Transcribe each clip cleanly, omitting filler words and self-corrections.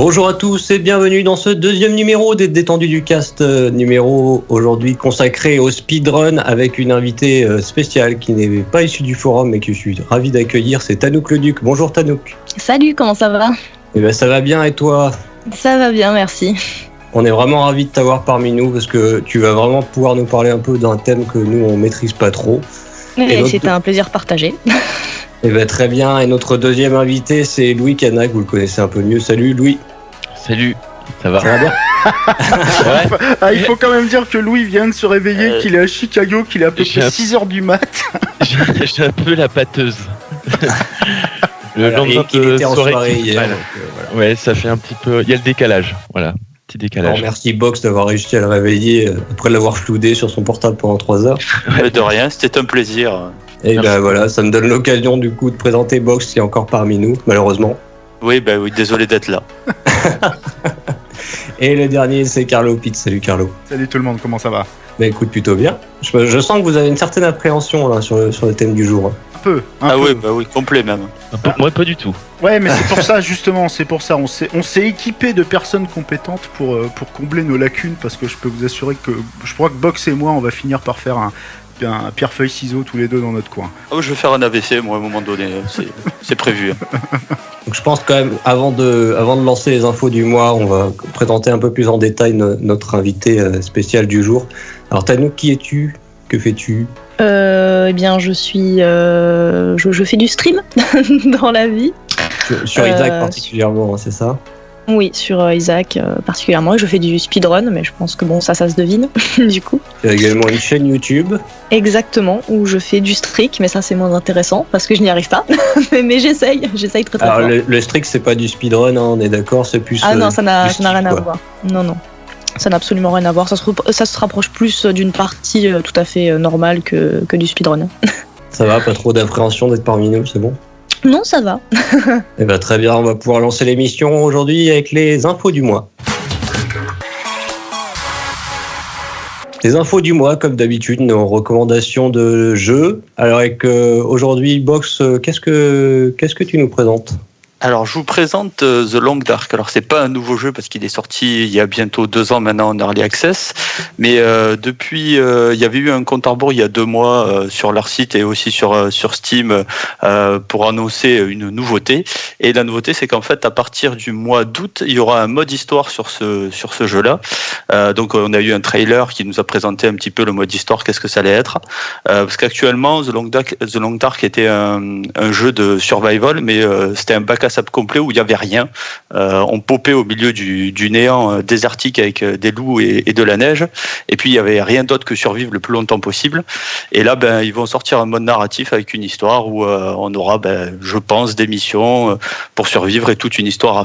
Bonjour à tous et bienvenue dans ce deuxième numéro des Détendus du Cast, numéro aujourd'hui consacré au speedrun avec une invitée spéciale qui n'est pas issue du forum mais que je suis ravi d'accueillir, c'est Tanouk Leduc. Bonjour Tanouk. Salut, comment ça va ? Eh ben, ça va bien et toi ? Ça va bien, merci. On est vraiment ravis de t'avoir parmi nous parce que tu vas vraiment pouvoir nous parler un peu d'un thème que nous on maîtrise pas trop. Et c'était un plaisir partagé. Eh ben, très bien, et notre deuxième invité c'est Louis Canac, vous le connaissez un peu mieux. Salut Louis. Salut, ça va ? Ça va bien ? Il faut quand même dire que Louis vient de se réveiller, qu'il est à Chicago, qu'il est à peu près 6h du mat. J'ai un peu la pâteuse. Le lendemain de soirée hier. Voilà. Ouais, ça fait un petit peu... Il y a le décalage, voilà. Petit décalage. Alors, merci Box d'avoir réussi à le réveiller après l'avoir floudé sur son portable pendant 3 heures. De rien, c'était un plaisir. Et ben voilà, ça me donne l'occasion du coup de présenter Box qui est encore parmi nous, malheureusement. Oui, désolé d'être là. Et le dernier, c'est Carlo Pitt. Salut Carlo. Salut tout le monde, comment ça va ? Bah écoute, plutôt bien. Je sens que vous avez une certaine appréhension là, sur le thème du jour. Un peu. Oui, complet même. Moi, pas du tout. Ouais, mais c'est pour ça, justement, On s'est équipé de personnes compétentes pour combler nos lacunes, parce que je peux vous assurer que je crois que Box et moi, on va finir par faire un pierre-feuille-ciseaux tous les deux dans notre coin. Je vais faire un AVC, moi, à un moment donné. C'est prévu. Donc je pense quand même, avant de lancer les infos du mois, on va présenter un peu plus en détail notre invité spécial du jour. Alors Tanouk, qui es-tu ? Que fais-tu ? Eh bien, je fais du stream dans la vie. Sur Isaac particulièrement, c'est ça ? Oui, sur Isaac particulièrement. Je fais du speedrun, mais je pense que ça se devine, du coup. Tu as également une chaîne YouTube. Exactement, où je fais du streak, mais ça c'est moins intéressant, parce que je n'y arrive pas. mais j'essaye très très Alors, fort. Le streak, c'est pas du speedrun, hein, on est d'accord, c'est plus... Ah non, ça n'a rien à voir. Non. Ça n'a absolument rien à voir. Ça se rapproche plus d'une partie tout à fait normale que du speedrun. Ça va, pas trop d'appréhension d'être parmi nous, c'est bon ? Non, ça va. Eh ben, très bien, on va pouvoir lancer l'émission aujourd'hui avec les infos du mois. Les infos du mois, comme d'habitude, nos recommandations de jeux. Alors avec aujourd'hui, Box, qu'est-ce que tu nous présentes ? Alors, je vous présente The Long Dark. Alors, c'est pas un nouveau jeu parce qu'il est sorti il y a bientôt 2 ans maintenant en Early Access. Mais depuis, il y avait eu un compte à rebours il y a 2 mois sur leur site et aussi sur Steam pour annoncer une nouveauté. Et la nouveauté, c'est qu'en fait, à partir du mois d'août, il y aura un mode histoire sur ce jeu-là. Donc, on a eu un trailer qui nous a présenté un petit peu le mode histoire, qu'est-ce que ça allait être. Parce qu'actuellement, The Long Dark était un jeu de survival, mais c'était un bac à sable complet où il n'y avait rien. On popait au milieu du néant désertique avec des loups et de la neige. Et puis, il n'y avait rien d'autre que survivre le plus longtemps possible. Et là, ils vont sortir un mode narratif avec une histoire où on aura, je pense, des missions pour survivre et toute une histoire à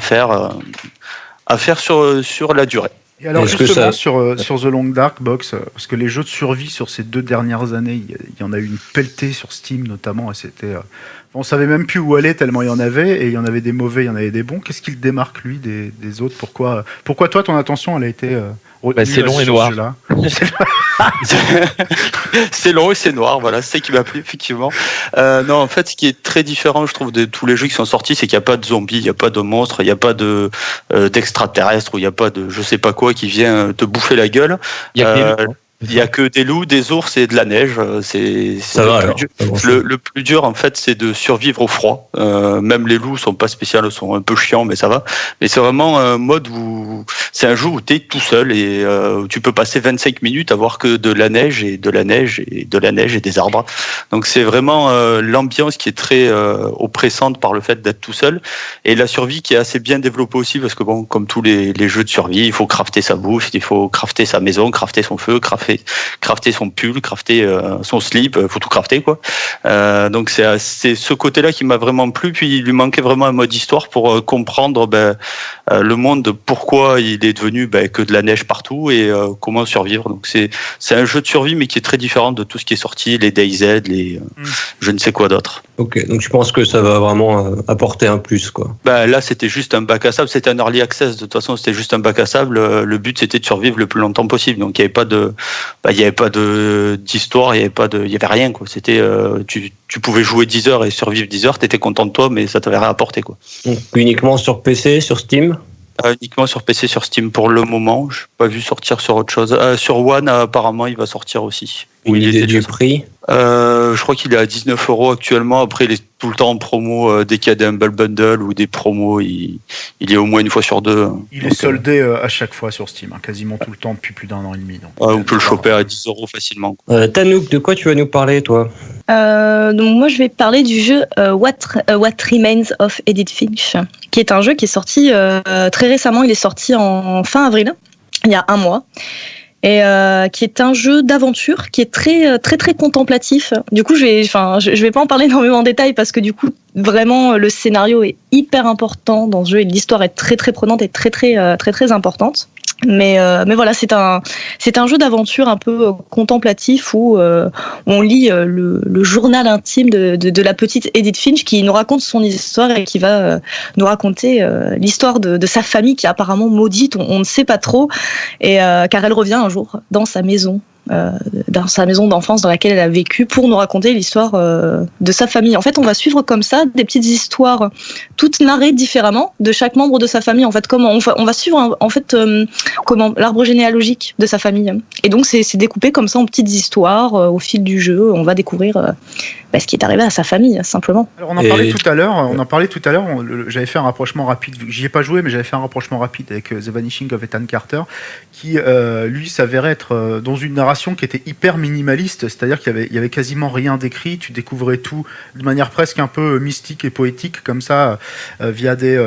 faire sur la durée. Et alors justement sur The Long Dark, Box, parce que les jeux de survie sur ces 2 dernières années, il y en a eu une pelletée sur Steam notamment, et c'était... on savait même plus où aller tellement il y en avait, et il y en avait des mauvais, il y en avait des bons. Qu'est-ce qui le démarque lui des autres ? Pourquoi toi ton attention elle a été c'est long et noir. C'est long et c'est noir, voilà, c'est ça qui m'a plu effectivement. Non, en fait, ce qui est très différent, je trouve, de tous les jeux qui sont sortis, c'est qu'il n'y a pas de zombies, il n'y a pas de monstres, il n'y a pas d'extraterrestres, ou il n'y a pas de je sais pas quoi qui vient te bouffer la gueule. Il y a que des loups, des ours et de la neige. Le plus dur, en fait, c'est de survivre au froid. Même les loups sont pas spéciaux, sont un peu chiants, mais ça va. Mais c'est vraiment un mode où c'est un jeu où t'es tout seul et où tu peux passer 25 minutes à voir que de la neige et de la neige et de la neige et des arbres. Donc c'est vraiment l'ambiance qui est très oppressante par le fait d'être tout seul, et la survie qui est assez bien développée aussi, parce que comme tous les jeux de survie, il faut crafter sa bouffe, il faut crafter sa maison, crafter son feu, crafter son pull, crafter son slip, faut tout crafter quoi. Donc c'est ce côté-là qui m'a vraiment plu. Puis il lui manquait vraiment un mode histoire pour comprendre le monde, pourquoi il est devenu que de la neige partout et comment survivre. Donc c'est un jeu de survie mais qui est très différent de tout ce qui est sorti, les DayZ, je ne sais quoi d'autre. Ok, donc je pense que ça va vraiment apporter un plus quoi. Là c'était juste un bac à sable, c'était un early access, de toute façon c'était juste un bac à sable. Le but c'était de survivre le plus longtemps possible. Donc il n'y avait pas d'histoire, il y avait rien quoi. C'était tu pouvais jouer 10 heures et survivre 10 heures, t'étais content de toi, mais ça t'avait rien apporté quoi. Donc uniquement sur PC, sur Steam ? Uniquement sur PC, sur Steam pour le moment. Je n'ai pas vu sortir sur autre chose. Sur One, apparemment, il va sortir aussi. Une idée du prix? Je crois qu'il est à 19 € actuellement. Après, il est tout le temps en promo. Dès qu'il y a des Humble Bundle ou des promos, il est au moins une fois sur deux. Il est soldé à chaque fois sur Steam, quasiment tout le temps depuis plus d'1 an et demi. Donc, on peut le choper à 10 € facilement. Tanouk, de quoi tu vas nous parler, toi? Donc moi je vais parler du jeu What Remains of Edith Finch, qui est un jeu qui est sorti très récemment. Il est sorti en fin avril, il y a 1 mois, et qui est un jeu d'aventure qui est très très très contemplatif. Du coup je vais pas en parler énormément en détail parce que du coup vraiment le scénario est hyper important dans ce jeu et l'histoire est très très prenante et très très très très importante. Mais voilà, c'est un jeu d'aventure un peu contemplatif où on lit le journal intime de la petite Edith Finch qui nous raconte son histoire et qui va nous raconter l'histoire de sa famille qui est apparemment maudite, on ne sait pas trop, et car elle revient un jour dans sa maison d'enfance dans laquelle elle a vécu pour nous raconter l'histoire de sa famille. En fait, on va suivre comme ça des petites histoires toutes narrées différemment de chaque membre de sa famille. En fait, comment on va suivre l'arbre généalogique de sa famille. Et donc c'est découpé comme ça en petites histoires au fil du jeu. On va découvrir ce qui est arrivé à sa famille simplement. Alors on en parlait tout à l'heure. J'avais fait un rapprochement rapide. J'y ai pas joué, mais j'avais fait un rapprochement rapide avec The Vanishing of Ethan Carter, qui lui s'avérait être dans une narration qui était hyper minimaliste, c'est-à-dire qu'il y avait quasiment rien d'écrit, tu découvrais tout de manière presque un peu mystique et poétique comme ça, via des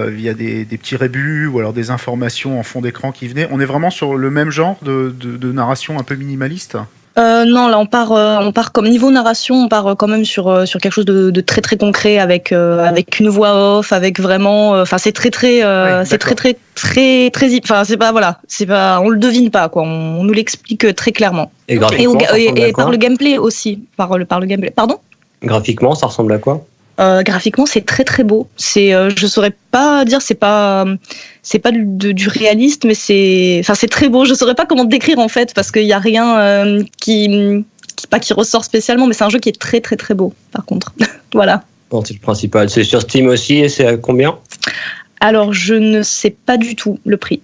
petits rébus ou alors des informations en fond d'écran qui venaient. On est vraiment sur le même genre de narration un peu minimaliste. Non, là on part comme niveau narration, on part quand même sur quelque chose de très très concret avec une voix off, avec vraiment, c'est très très, c'est très c'est pas, on le devine pas quoi, on nous l'explique très clairement. Et graphiquement, et par le gameplay aussi, par le gameplay. Pardon ? Graphiquement, ça ressemble à quoi ? Graphiquement, c'est très très beau. Je saurais pas dire, c'est pas du réaliste, mais c'est très beau. Je saurais pas comment te décrire en fait, parce qu'il y a rien qui ressort spécialement, mais c'est un jeu qui est très très très beau. Par contre, voilà. Bon, c'est le principal. C'est sur Steam aussi, et c'est à combien ? Alors, je ne sais pas du tout le prix,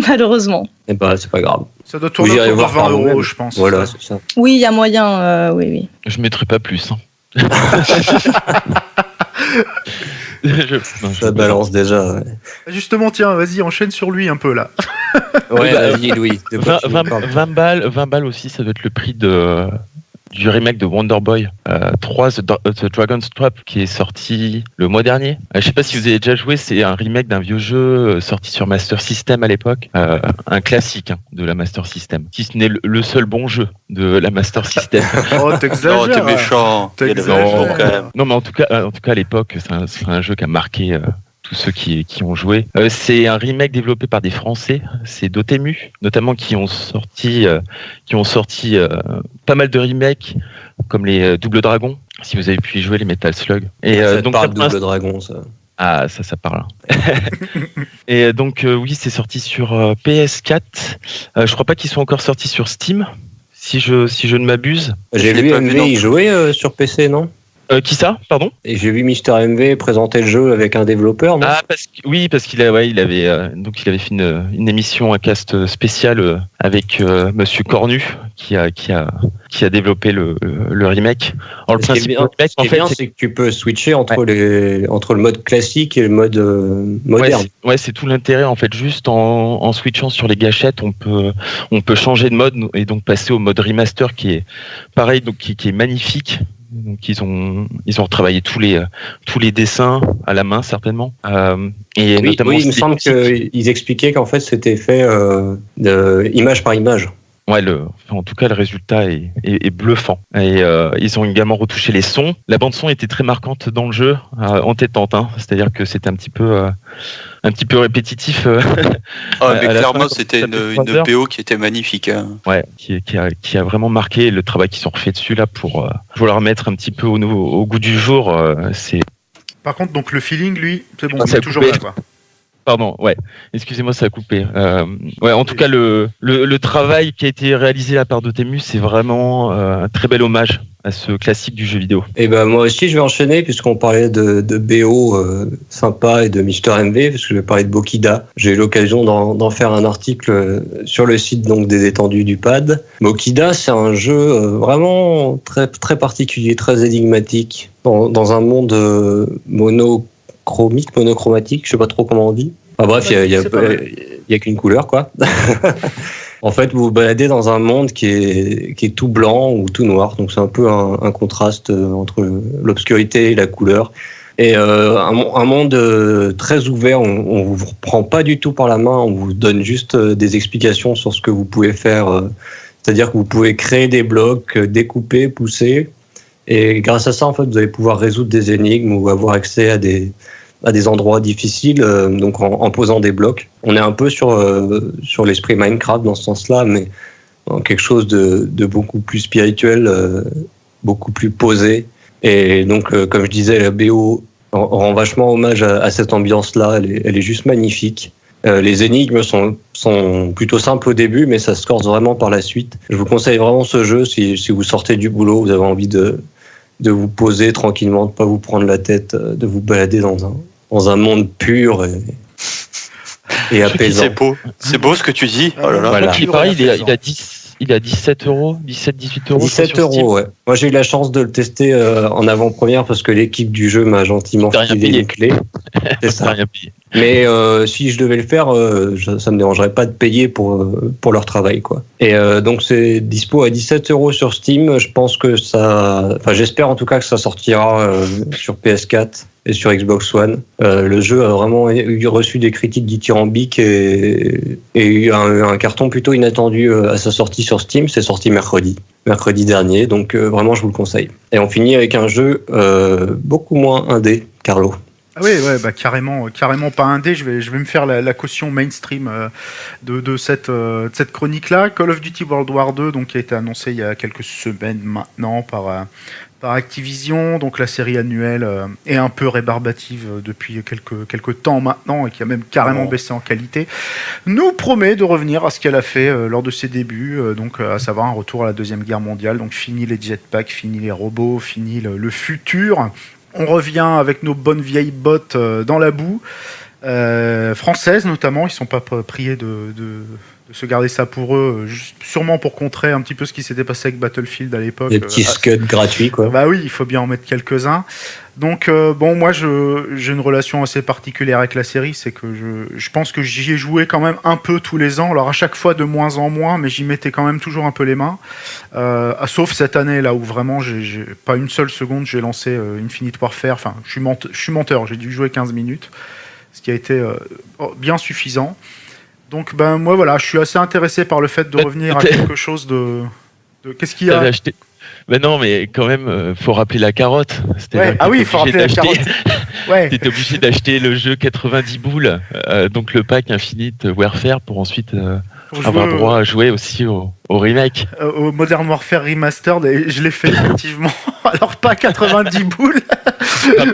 malheureusement. Eh ben, c'est pas grave. Ça doit tourner autour de 20 €, je pense. Voilà, c'est ça. Oui, il y a moyen. Oui. Je mettrai pas plus. Ça balance déjà. Ouais. Justement, tiens, vas-y, enchaîne sur lui un peu là. Ouais, vas-y, Louis. 20 balles aussi, ça doit être le prix du remake de Wonder Boy 3 The Dragon's Trap qui est sorti le mois dernier. Je sais pas si vous avez déjà joué, c'est un remake d'un vieux jeu sorti sur Master System à l'époque, un classique de la Master System, si ce n'est le seul bon jeu de la Master System. Oh, t'exagères. Non, t'es méchant. T'exagères. Quand même. Non, mais en tout cas à l'époque, c'est un jeu qui a marqué tous ceux qui ont joué. C'est un remake développé par des Français, c'est Dotemu, notamment qui ont sorti pas mal de remakes, comme les Double Dragon, si vous avez pu y jouer, les Metal Slug. Et ça donc parle Double Dragon, ça. Ah, ça parle. Et donc oui, c'est sorti sur PS4. Je crois pas qu'ils sont encore sortis sur Steam, si je ne m'abuse. J'ai vu MV y jouer sur PC, non ? Qui ça, pardon ? Et j'ai vu Mister MV présenter le jeu avec un développeur, non ? Ah, parce qu'il avait fait une émission, un cast spécial avec Monsieur Cornu qui a développé le remake. Alors, ce qui est bien, c'est que tu peux switcher entre le mode classique et le mode moderne. Ouais, c'est tout l'intérêt en fait. Juste en switchant sur les gâchettes, on peut changer de mode et donc passer au mode remaster qui est pareil, donc qui est magnifique. Donc ils ont retravaillé tous les dessins à la main certainement. Et notamment il me semble qu'ils expliquaient qu'en fait c'était fait image par image. Ouais, en tout cas le résultat est bluffant. Et ils ont également retouché les sons. La bande son était très marquante dans le jeu, entêtante. C'est-à-dire que c'était un petit peu répétitif. Mais clairement, c'était une PO qui était magnifique. Ouais, qui a vraiment marqué le travail qu'ils ont refait dessus là pour la remettre un petit peu au goût du jour. C'est. Par contre, donc le feeling, lui, c'est bon, c'est toujours là, quoi. Pardon, ouais. Excusez-moi, ça a coupé. Ouais, en tout cas, le travail qui a été réalisé de la part de Dotemu, c'est vraiment un très bel hommage à ce classique du jeu vidéo. Et ben moi aussi, je vais enchaîner puisqu'on parlait de BO sympa et de Mister MV, parce que je vais parler de Bokida. J'ai eu l'occasion d'en faire un article sur le site donc des étendues du pad. Bokida, c'est un jeu vraiment très très particulier, très énigmatique dans un monde monochromatique, je sais pas trop comment on dit. Enfin bref, il y a qu'une couleur, quoi. En fait, vous vous baladez dans un monde qui est tout blanc ou tout noir, donc c'est un peu un contraste entre l'obscurité et la couleur. Et un monde très ouvert, on vous reprend pas du tout par la main, on vous donne juste des explications sur ce que vous pouvez faire. C'est-à-dire que vous pouvez créer des blocs, découper, pousser, et grâce à ça, en fait, vous allez pouvoir résoudre des énigmes ou avoir accès à des endroits difficiles, donc en posant des blocs. On est un peu sur l'esprit Minecraft dans ce sens-là, mais quelque chose de beaucoup plus spirituel, beaucoup plus posé. Et donc, comme je disais, la BO rend vachement hommage à cette ambiance-là. Elle est juste magnifique. Les énigmes sont plutôt simples au début, mais ça se corse vraiment par la suite. Je vous conseille vraiment ce jeu si vous sortez du boulot, vous avez envie de vous poser tranquillement, de pas vous prendre la tête, de vous balader dans un monde pur et apaisant. C'est beau ce que tu dis. Oh là là. Voilà. Il est pareil, il a 17 €, 18 €. 17 €, ouais. Moi, j'ai eu la chance de le tester en avant-première parce que l'équipe du jeu m'a gentiment filé les clés. C'est ça. Rien payé. Mais si je devais le faire, ça me dérangerait pas de payer pour leur travail, quoi. Et donc c'est dispo à 17 € sur Steam. Je pense que j'espère en tout cas que ça sortira sur PS4 et sur Xbox One. Le jeu a vraiment reçu des critiques dithyrambiques et eu un carton plutôt inattendu à sa sortie sur Steam. C'est sorti mercredi dernier, donc vraiment je vous le conseille. Et on finit avec un jeu beaucoup moins indé, Carlo. Ah oui, ouais, bah carrément pas indé. Je vais me faire la caution mainstream de cette chronique-là. Call of Duty World War 2, donc qui a été annoncé il y a quelques semaines maintenant par Activision. Donc la série annuelle est un peu rébarbative depuis quelques temps maintenant et qui a même carrément baissé en qualité. Nous promet de revenir à ce qu'elle a fait lors de ses débuts, donc à savoir un retour à la Deuxième Guerre mondiale. Donc fini les jetpacks, fini les robots, fini le futur. On revient avec nos bonnes vieilles bottes dans la boue, françaises notamment. Ils ne sont pas priés de se garder ça pour eux, sûrement pour contrer un petit peu ce qui s'était passé avec Battlefield à l'époque. Des petits scuds gratuits, quoi. Bah oui, il faut bien en mettre quelques-uns. Donc moi j'ai une relation assez particulière avec la série, c'est que je pense que j'y ai joué quand même un peu tous les ans, alors à chaque fois de moins en moins, mais j'y mettais quand même toujours un peu les mains, sauf cette année là où vraiment j'ai pas une seule seconde j'ai lancé Infinite Warfare, enfin je suis menteur, j'ai dû jouer 15 minutes, ce qui a été bien suffisant. Donc moi voilà, je suis assez intéressé par le fait de revenir à quelque chose de qu'est-ce qu'il y a acheté... Ben non, mais quand même, faut rappeler la carotte. Ouais. Ah oui, il faut rappeler la carotte. Ouais. T'étais obligé d'acheter le jeu 90 boules, donc le pack Infinite Warfare pour ensuite avoir droit à jouer aussi au remake. Au Modern Warfare Remastered, et je l'ai fait effectivement. Alors pas 90 boules,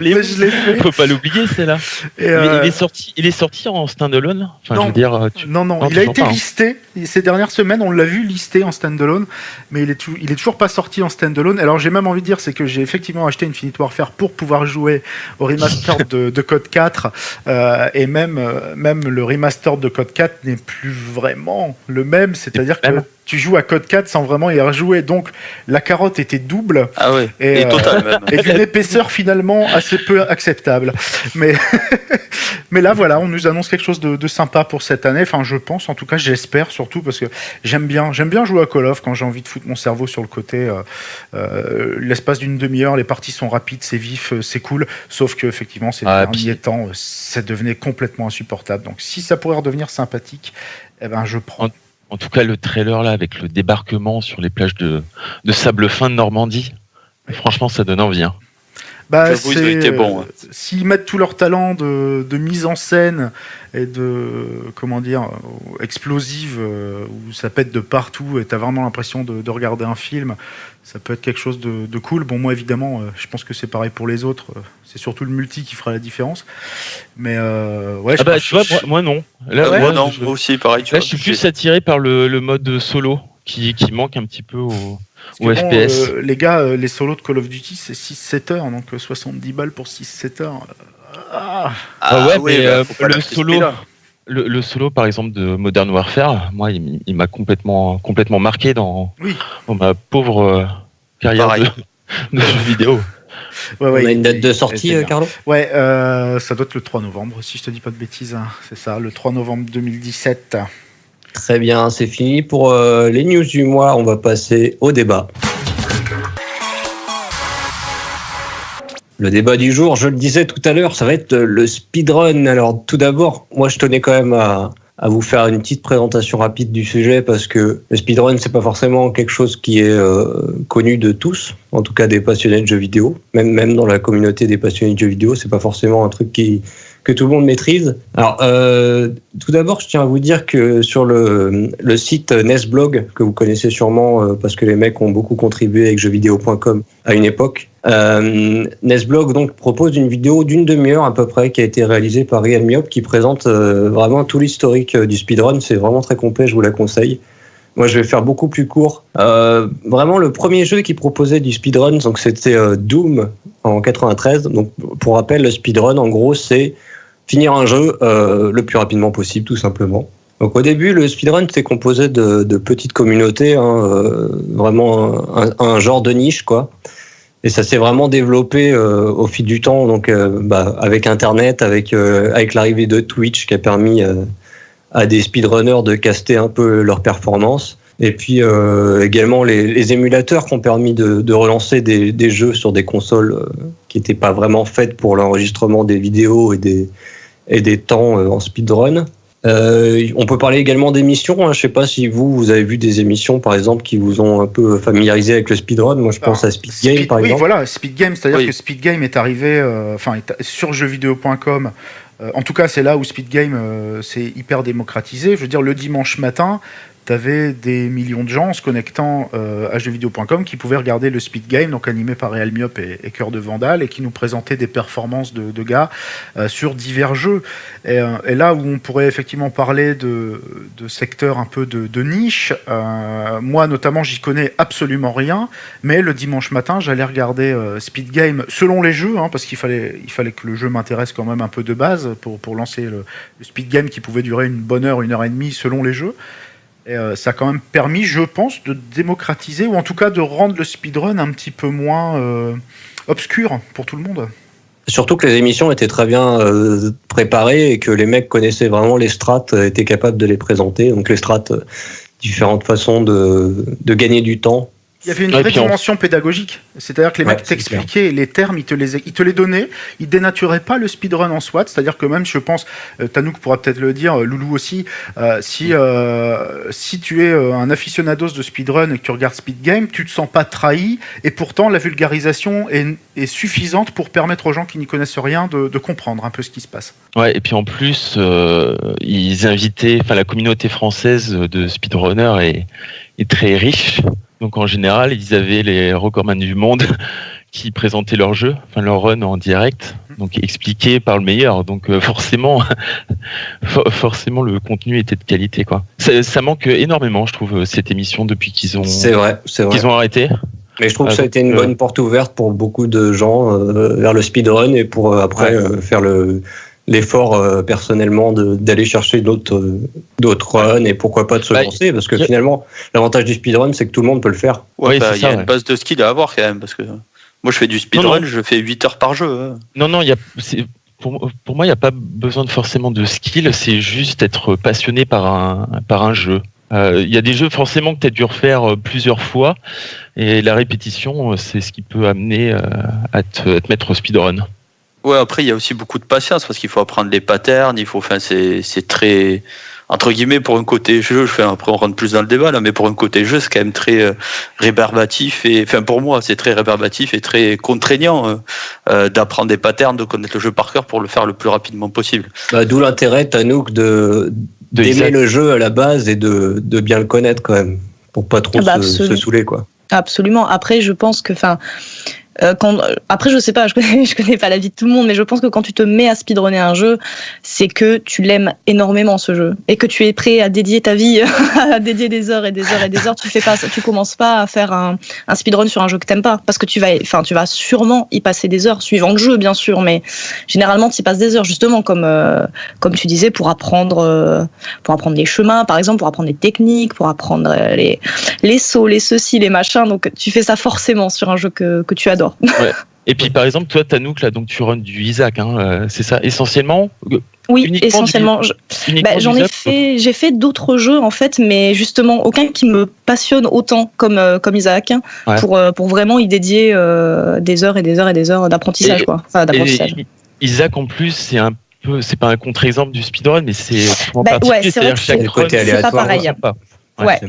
mais je l'ai fait. Faut pas l'oublier, c'est là. Il est sorti en standalone. Enfin, non, je veux dire, non, il a été listé. Ces dernières semaines, on l'a vu listé en standalone, mais il est toujours pas sorti en standalone. Alors j'ai même envie de dire, c'est que j'ai effectivement acheté Infinite Warfare pour pouvoir jouer au remaster de Code 4, et même le remaster de Code 4 n'est plus vraiment le même. C'est-à-dire que tu joues à Code 4 sans vraiment y rejouer. Donc la carotte était double. Ah ouais. Et total même. Et d'une épaisseur finalement assez peu acceptable. Mais là voilà, on nous annonce quelque chose de sympa pour cette année. Enfin, je pense, en tout cas, j'espère surtout parce que j'aime bien jouer à Call of quand j'ai envie de foutre mon cerveau sur le côté. L'espace d'une demi-heure, les parties sont rapides, c'est vif, c'est cool. Sauf que effectivement, ces derniers temps, ça devenait complètement insupportable. Donc si ça pourrait redevenir sympathique, eh ben je prends. En tout cas, le trailer là avec le débarquement sur les plages de sable fin de Normandie, franchement, ça donne envie. Hein. Bah, J'avoue, ils ont été bons. S'ils mettent tout leur talent de mise en scène et de, comment dire, explosive, où ça pète de partout et t'as vraiment l'impression de regarder un film, ça peut être quelque chose de cool. Bon, moi, évidemment, je pense que c'est pareil pour les autres. C'est surtout le multi qui fera la différence. Mais ouais, tu vois, moi non. Là, moi non, moi aussi, pareil. Là, je suis plus attiré par le mode solo qui manque un petit peu au FPS. Les gars, les solos de Call of Duty, c'est 6-7 heures, donc 70 balles pour 6-7 heures. Le solo. Le solo, par exemple, de Modern Warfare, moi, il m'a complètement marqué dans ma pauvre carrière de jeux vidéo. On a une date de sortie, Carlo ? Ouais, ça doit être le 3 novembre, si je te dis pas de bêtises. Hein. C'est ça, le 3 novembre 2017. Très bien, c'est fini pour les news du mois. On va passer au débat. Le débat du jour, je le disais tout à l'heure, ça va être le speedrun. Alors tout d'abord, moi je tenais quand même à vous faire une petite présentation rapide du sujet parce que le speedrun, c'est pas forcément quelque chose qui est connu de tous, en tout cas des passionnés de jeux vidéo. Même dans la communauté des passionnés de jeux vidéo, c'est pas forcément un truc que tout le monde maîtrise. Alors, tout d'abord, je tiens à vous dire que sur le site Nesblog, que vous connaissez sûrement parce que les mecs ont beaucoup contribué avec jeuxvideo.com à une époque, Nesblog donc propose une vidéo d'une demi-heure à peu près qui a été réalisée par Ryan Myop qui présente vraiment tout l'historique du speedrun. C'est vraiment très complet, je vous la conseille. Moi, je vais faire beaucoup plus court. Vraiment, le premier jeu qui proposait du speedrun, donc c'était Doom en 93. Donc, pour rappel, le speedrun, en gros, c'est finir un jeu le plus rapidement possible, tout simplement. Donc, au début, le speedrun s'est composé de petites communautés, vraiment un genre de niche, quoi. Et ça s'est vraiment développé au fil du temps, donc avec Internet, avec l'arrivée de Twitch qui a permis à des speedrunners de caster un peu leur performance. Et puis également les émulateurs qui ont permis de relancer des jeux sur des consoles qui n'étaient pas vraiment faites pour l'enregistrement des vidéos et des temps en speedrun. On peut parler également d'émissions. Je ne sais pas si vous avez vu des émissions, par exemple, qui vous ont un peu familiarisé avec le speedrun. Moi, je pense à Speed Game, par exemple. Oui, voilà, Speed Game, c'est-à-dire que Speed Game est arrivé sur jeuxvideo.com. En tout cas, c'est là où Speed Game s'est hyper démocratisé. Je veux dire, le dimanche matin, tu avais des millions de gens se connectant à jeuxvideo.com qui pouvaient regarder le Speed Game, donc animé par Ryan Myop et Cœur de Vandal, et qui nous présentait des performances de gars sur divers jeux. Et là où on pourrait effectivement parler de secteurs un peu de niche, moi notamment, j'y connais absolument rien, mais le dimanche matin, j'allais regarder Speed Game selon les jeux, parce qu'il fallait que le jeu m'intéresse quand même un peu de base pour lancer le Speed Game qui pouvait durer une bonne heure, 1h30 selon les jeux. Et ça a quand même permis, je pense, de démocratiser, ou en tout cas de rendre le speedrun un petit peu moins obscur pour tout le monde. Surtout que les émissions étaient très bien préparées et que les mecs connaissaient vraiment les strats, étaient capables de les présenter. Donc les strats, différentes façons de gagner du temps. Il y avait une vraie dimension pédagogique. C'est-à-dire que les mecs t'expliquaient les termes, ils te les donnaient, ils dénaturaient pas le speedrun en soi. C'est-à-dire que même, je pense, Tanouk pourra peut-être le dire, Loulou aussi, si tu es un aficionados de speedrun et que tu regardes Speed Game, tu te sens pas trahi, et pourtant la vulgarisation est suffisante pour permettre aux gens qui n'y connaissent rien de comprendre un peu ce qui se passe. Ouais, et puis en plus, ils invitaient, la communauté française de speedrunners est très riche. Donc en général, ils avaient les recordman du monde qui présentaient leur jeu, leur run en direct, donc expliqué par le meilleur. Donc forcément, le contenu était de qualité, quoi. Ça manque énormément, je trouve, cette émission depuis qu'ils ont. C'est vrai. Qu'ils ont arrêté. Mais je trouve que ça a été une bonne porte ouverte pour beaucoup de gens vers le speedrun et pour après faire l'effort personnellement d'aller chercher d'autres runs et pourquoi pas de se lancer, parce que finalement l'avantage du speedrun c'est que tout le monde peut le faire. Il y a une base de skill à avoir quand même, parce que moi je fais du speedrun, je fais 8 heures par jeu. Non, pour moi il n'y a pas besoin forcément de skill, c'est juste être passionné par un jeu. Il y a des jeux forcément que tu as dû refaire plusieurs fois et la répétition c'est ce qui peut amener à te mettre au speedrun. Ouais, après il y a aussi beaucoup de patience parce qu'il faut apprendre les patterns, c'est très, entre guillemets, pour un côté jeu, après on rentre plus dans le débat là, mais pour un côté jeu, c'est quand même très rébarbatif et, enfin pour moi, c'est très rébarbatif et très contraignant d'apprendre des patterns, de connaître le jeu par cœur pour le faire le plus rapidement possible. D'où l'intérêt, Tanouk, d'aimer le jeu à la base et de bien le connaître quand même, pour pas trop se saouler, quoi. Absolument. Après, je pense que, après, je sais pas, je connais pas la vie de tout le monde, mais je pense que quand tu te mets à speedrunner un jeu, c'est que tu l'aimes énormément, ce jeu, et que tu es prêt à dédier ta vie, à dédier des heures et des heures et des heures. Tu commences pas à faire un speedrun sur un jeu que t'aimes pas, parce que tu vas sûrement y passer des heures, suivant le jeu, bien sûr, mais généralement, tu y passes des heures, justement, comme tu disais, pour apprendre les chemins, par exemple, pour apprendre les techniques, pour apprendre les sauts, les ceci, les machins. Donc, tu fais ça forcément sur un jeu que tu adores. Ouais. Et puis par exemple, toi, Tanouk, là, donc tu runs du Isaac, c'est ça, essentiellement. Oui, essentiellement. J'ai fait d'autres jeux en fait, mais justement aucun qui me passionne autant comme Isaac, pour vraiment y dédier des heures et des heures et des heures d'apprentissage, quoi. Enfin, d'apprentissage. Isaac en plus, c'est pas un contre-exemple du speedrun, mais c'est c'est vrai que c'est pas pareil.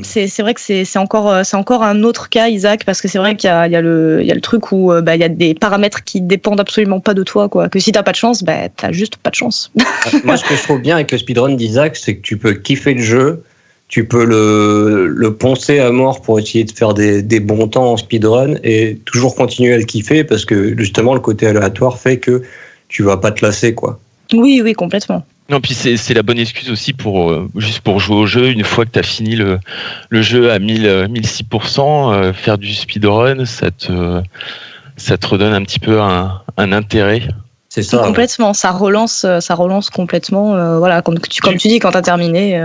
C'est vrai que c'est encore un autre cas, Isaac, parce que c'est vrai qu'il y a le truc où il y a des paramètres qui dépendent absolument pas de toi, quoi. Que si t'as pas de chance, t'as juste pas de chance. Moi, ce que je trouve bien avec le speedrun d'Isaac, c'est que tu peux kiffer le jeu, tu peux le poncer à mort pour essayer de faire des bons temps en speedrun et toujours continuer à le kiffer parce que justement le côté aléatoire fait que tu vas pas te lasser, quoi. Oui, complètement. Non, puis c'est la bonne excuse aussi juste pour jouer au jeu. Une fois que tu as fini le jeu à 1006%, faire du speedrun, ça te redonne un petit peu un intérêt. C'est ça. Complètement, ça relance complètement. Voilà, comme tu dis, quand tu as terminé.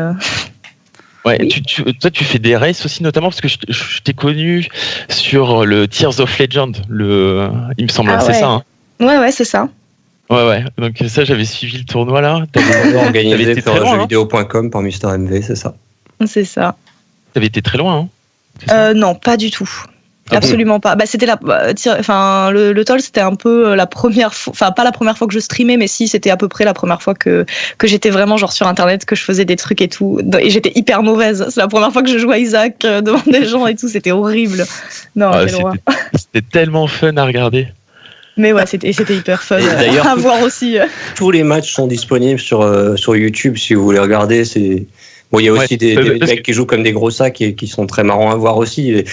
Ouais, oui. Toi, tu fais des races aussi, notamment parce que je t'ai connu sur le Tears of Legend, il me semble, c'est ça. Hein. Ouais, c'est ça. Ouais. Donc ça, j'avais suivi le tournoi là. T'avais organisé sur jeuxvideo.com par Mister MV, c'est ça. C'est ça. T'avais été très loin, hein. Non, pas du tout. Absolument pas. C'était le toll, c'était un peu la première fois, enfin pas la première fois que je streamais, mais si, c'était à peu près la première fois que j'étais vraiment genre sur internet, que je faisais des trucs et tout, et j'étais hyper mauvaise. C'est la première fois que je jouais à Isaac devant des gens et tout, c'était horrible. Non, c'était tellement fun à regarder. Mais ouais, c'était hyper fun à voir aussi. Tous les matchs sont disponibles sur YouTube si vous voulez regarder. Bon, il y a aussi des mecs qui jouent comme des gros sacs et qui sont très marrants à voir aussi. Et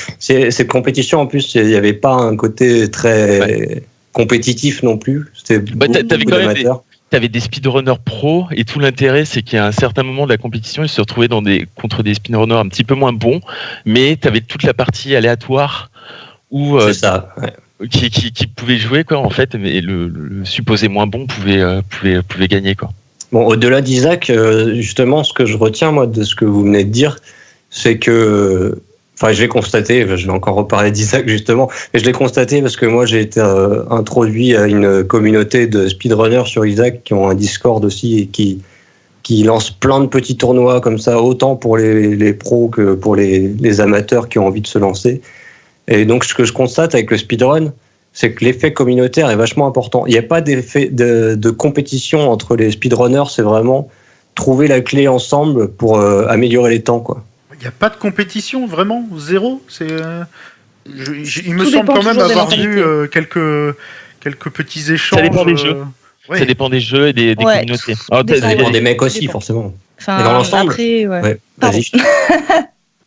cette compétition, en plus, il n'y avait pas un côté très compétitif non plus. C'était beaucoup d'amateurs. T'avais des speedrunners pros et tout l'intérêt, c'est qu'à un certain moment de la compétition, ils se retrouvaient contre des speedrunners un petit peu moins bons, mais t'avais toute la partie aléatoire où c'est ça. Ouais. Qui pouvait jouer, quoi, en fait, mais le supposé moins bon pouvait gagner, quoi. Bon, au-delà d'Isaac, justement, ce que je retiens, moi, de ce que vous venez de dire, c'est que, je l'ai constaté, je vais encore reparler d'Isaac, justement, mais je l'ai constaté parce que moi, j'ai été introduit à une communauté de speedrunners sur Isaac qui ont un Discord aussi et qui lancent plein de petits tournois comme ça, autant pour les pros que pour les amateurs qui ont envie de se lancer. Et donc, ce que je constate avec le speedrun, c'est que l'effet communautaire est vachement important. Il n'y a pas d'effet de compétition entre les speedrunners, c'est vraiment trouver la clé ensemble pour améliorer les temps, quoi. Il n'y a pas de compétition, vraiment, zéro. Il me semble quand même avoir vu quelques petits échanges. Ça dépend des jeux. Ouais. Ça dépend des jeux et des communautés. Ça dépend des mecs aussi, forcément. Enfin, mais dans l'ensemble. Après, ouais.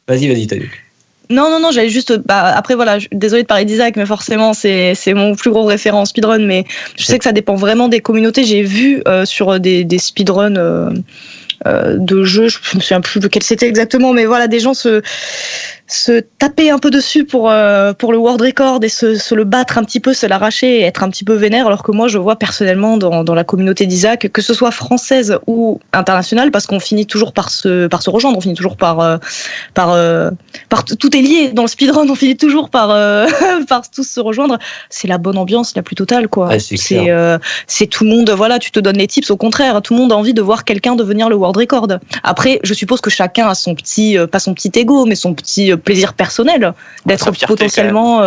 Vas-y, Tanouk. Non, j'allais juste. Après, voilà, désolé de parler d'Isaac, mais forcément, c'est mon plus gros référent en speedrun. Mais je sais que ça dépend vraiment des communautés. J'ai vu sur des speedruns de jeux, je me souviens plus lequel c'était exactement, mais voilà, des gens se taper un peu dessus pour le world record et se le battre un petit peu, se l'arracher et être un petit peu vénère, alors que moi je vois personnellement dans la communauté d'Isaac, que ce soit française ou internationale, parce qu'on finit toujours par se rejoindre, on finit toujours par tout est lié dans le speedrun, on finit toujours par tous se rejoindre. C'est la bonne ambiance la plus totale, quoi. Ouais, c'est tout le monde, voilà, tu te donnes les tips, au contraire, tout le monde a envie de voir quelqu'un devenir le world record. Après, je suppose que chacun a pas son petit ego, mais son petit plaisir personnel d'être potentiellement,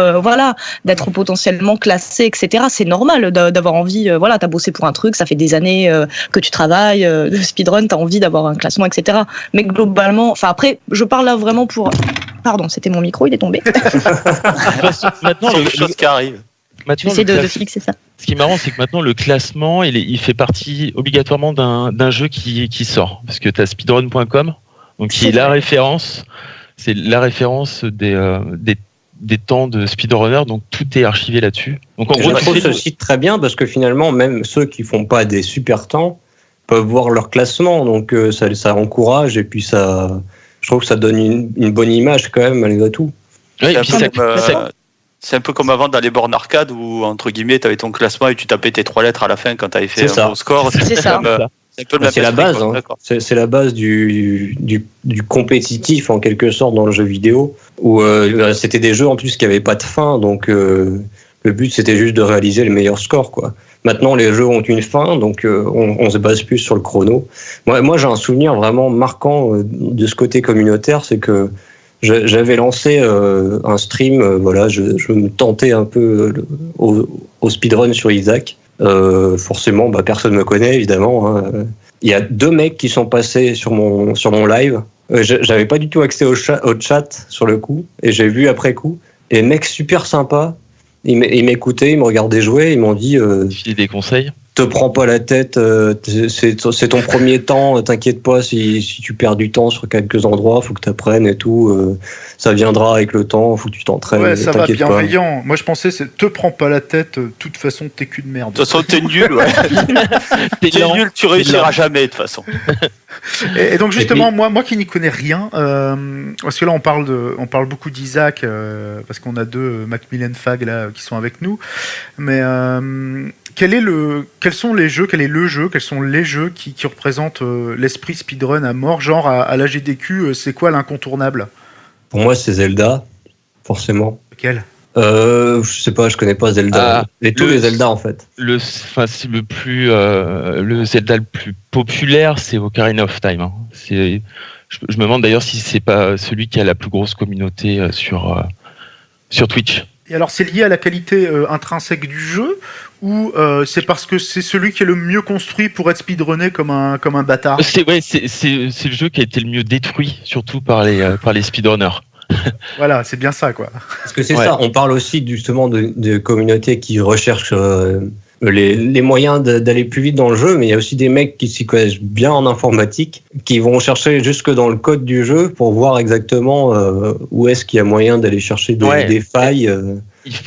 d'être potentiellement classé, etc. C'est normal d'avoir envie. T'as bossé pour un truc, ça fait des années que tu travailles, de speedrun, t'as envie d'avoir un classement, etc. Mais globalement, après, je parle là vraiment pour. Pardon, c'était mon micro, il est tombé. Maintenant, il y a des choses qui arrivent. J'essaie de fixer ça. Ce qui est marrant, c'est que maintenant, le classement, il fait partie obligatoirement d'un jeu qui sort. Parce que tu as speedrun.com, donc qui est la référence. C'est la référence des temps de speedrunner, donc tout est archivé là-dessus. Donc, en gros, je trouve ce site très bien parce que finalement, même ceux qui font pas des super temps peuvent voir leur classement. Donc, ça encourage et puis je trouve que ça donne une bonne image quand même, malgré tout. Ouais, c'est un peu comme avant dans les bornes arcade où, entre guillemets, tu avais ton classement et tu tapais tes 3 lettres à la fin quand tu avais fait un bon score. C'est ça. C'est la base. C'est la base du compétitif, en quelque sorte, dans le jeu vidéo, où c'était des jeux en plus qui n'avaient pas de fin. Donc, le but, c'était juste de réaliser le meilleur score, quoi. Maintenant, les jeux ont une fin, donc on se base plus sur le chrono. Moi, j'ai un souvenir vraiment marquant de ce côté communautaire, c'est que j'avais lancé un stream, je me tentais un peu au speedrun sur Isaac. Forcément, personne me connaît, évidemment. Hein. Il y a 2 mecs qui sont passés sur mon live. J'avais pas du tout accès au chat sur le coup, et j'ai vu après coup. Et mecs super sympas, ils m'écoutaient, ils me regardaient jouer, ils m'ont dit... filer des conseils. Te prends pas la tête, c'est ton premier temps, t'inquiète pas si tu perds du temps sur quelques endroits, faut que t'apprennes et tout, ça viendra avec le temps, faut que tu t'entraînes. Ouais, ça va, bienveillant. Moi je pensais, te prends pas la tête, de toute façon t'es cul de merde. De toute façon t'es nul, ouais. t'es nul, tu réussiras jamais de toute façon. Et donc justement, moi qui n'y connais rien, parce que là on parle beaucoup d'Isaac, parce qu'on a 2 Macmillan Fag là qui sont avec nous, mais quels sont les jeux qui représentent l'esprit speedrun à mort, genre à la GDQ, c'est quoi l'incontournable? Pour moi, c'est Zelda, forcément. Lequel? Je sais pas, je connais pas Zelda. Tous les Zelda, en fait. Le Zelda le plus populaire, c'est Ocarina of Time. Hein. Je me demande d'ailleurs si c'est pas celui qui a la plus grosse communauté sur Twitch. Et alors, c'est lié à la qualité intrinsèque du jeu, ou c'est parce que c'est celui qui est le mieux construit pour être speedrunné comme un bâtard? C'est le jeu qui a été le mieux détruit, surtout par les speedrunners. Voilà, c'est bien ça, quoi. Parce que c'est ça, on parle aussi justement de communautés qui recherchent les moyens d'aller plus vite dans le jeu, mais il y a aussi des mecs qui s'y connaissent bien en informatique, qui vont chercher jusque dans le code du jeu pour voir exactement où est-ce qu'il y a moyen d'aller chercher des failles.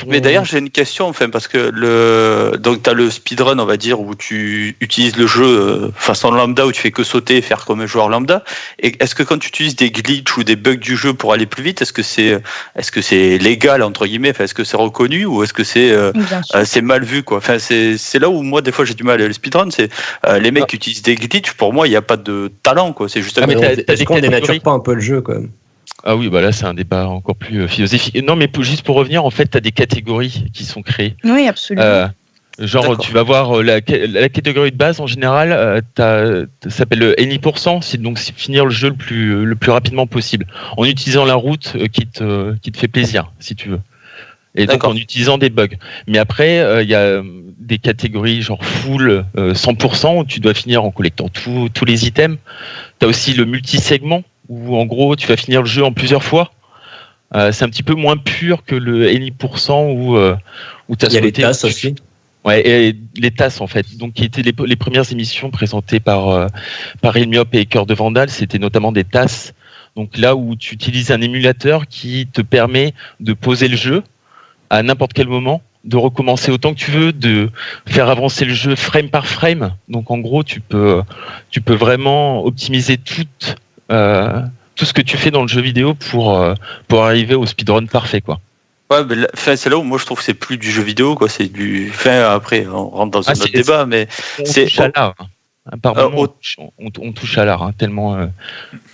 Mais d'ailleurs, j'ai une question, parce que donc t'as le speedrun, on va dire, où tu utilises le jeu façon lambda, où tu fais que sauter et faire comme un joueur lambda. Et est-ce que quand tu utilises des glitches ou des bugs du jeu pour aller plus vite, est-ce que c'est légal entre guillemets, est-ce que c'est reconnu ou est-ce que c'est mal vu, quoi? C'est là où moi des fois j'ai du mal à le speedrun, c'est les mecs qui utilisent des glitches. Pour moi, il n'y a pas de talent, quoi. C'est juste. Est-ce qu'on dénature pas un peu le jeu, quand même? Ah oui, là c'est un débat encore plus philosophique. Non, mais juste pour revenir, en fait, tu as des catégories qui sont créées. Oui, absolument. Tu vas voir la catégorie de base en général, ça s'appelle le Any%, c'est donc finir le jeu le plus rapidement possible, en utilisant la route qui te fait plaisir, si tu veux. Et donc en utilisant des bugs. Mais après, il y a des catégories genre full 100% où tu dois finir en collectant tous les items. Tu as aussi le multisegment, où en gros tu vas finir le jeu en plusieurs fois. C'est un petit peu moins pur que le Any% où tu as il y a les tasses aussi. Ouais, et les tasses en fait, donc qui étaient les premières émissions présentées par Ilmiop et Cœur de Vandal, c'était notamment des tasses. Donc là où tu utilises un émulateur qui te permet de poser le jeu à n'importe quel moment, de recommencer autant que tu veux, de faire avancer le jeu frame par frame. Donc en gros, tu peux vraiment optimiser tout ce que tu fais dans le jeu vidéo pour arriver au speedrun parfait, quoi. Ouais, mais c'est là où moi je trouve que c'est plus du jeu vidéo, quoi. C'est du. Après, on rentre dans un autre débat, mais c'est. Touche à l'art. Apparemment, on touche à l'art, tellement.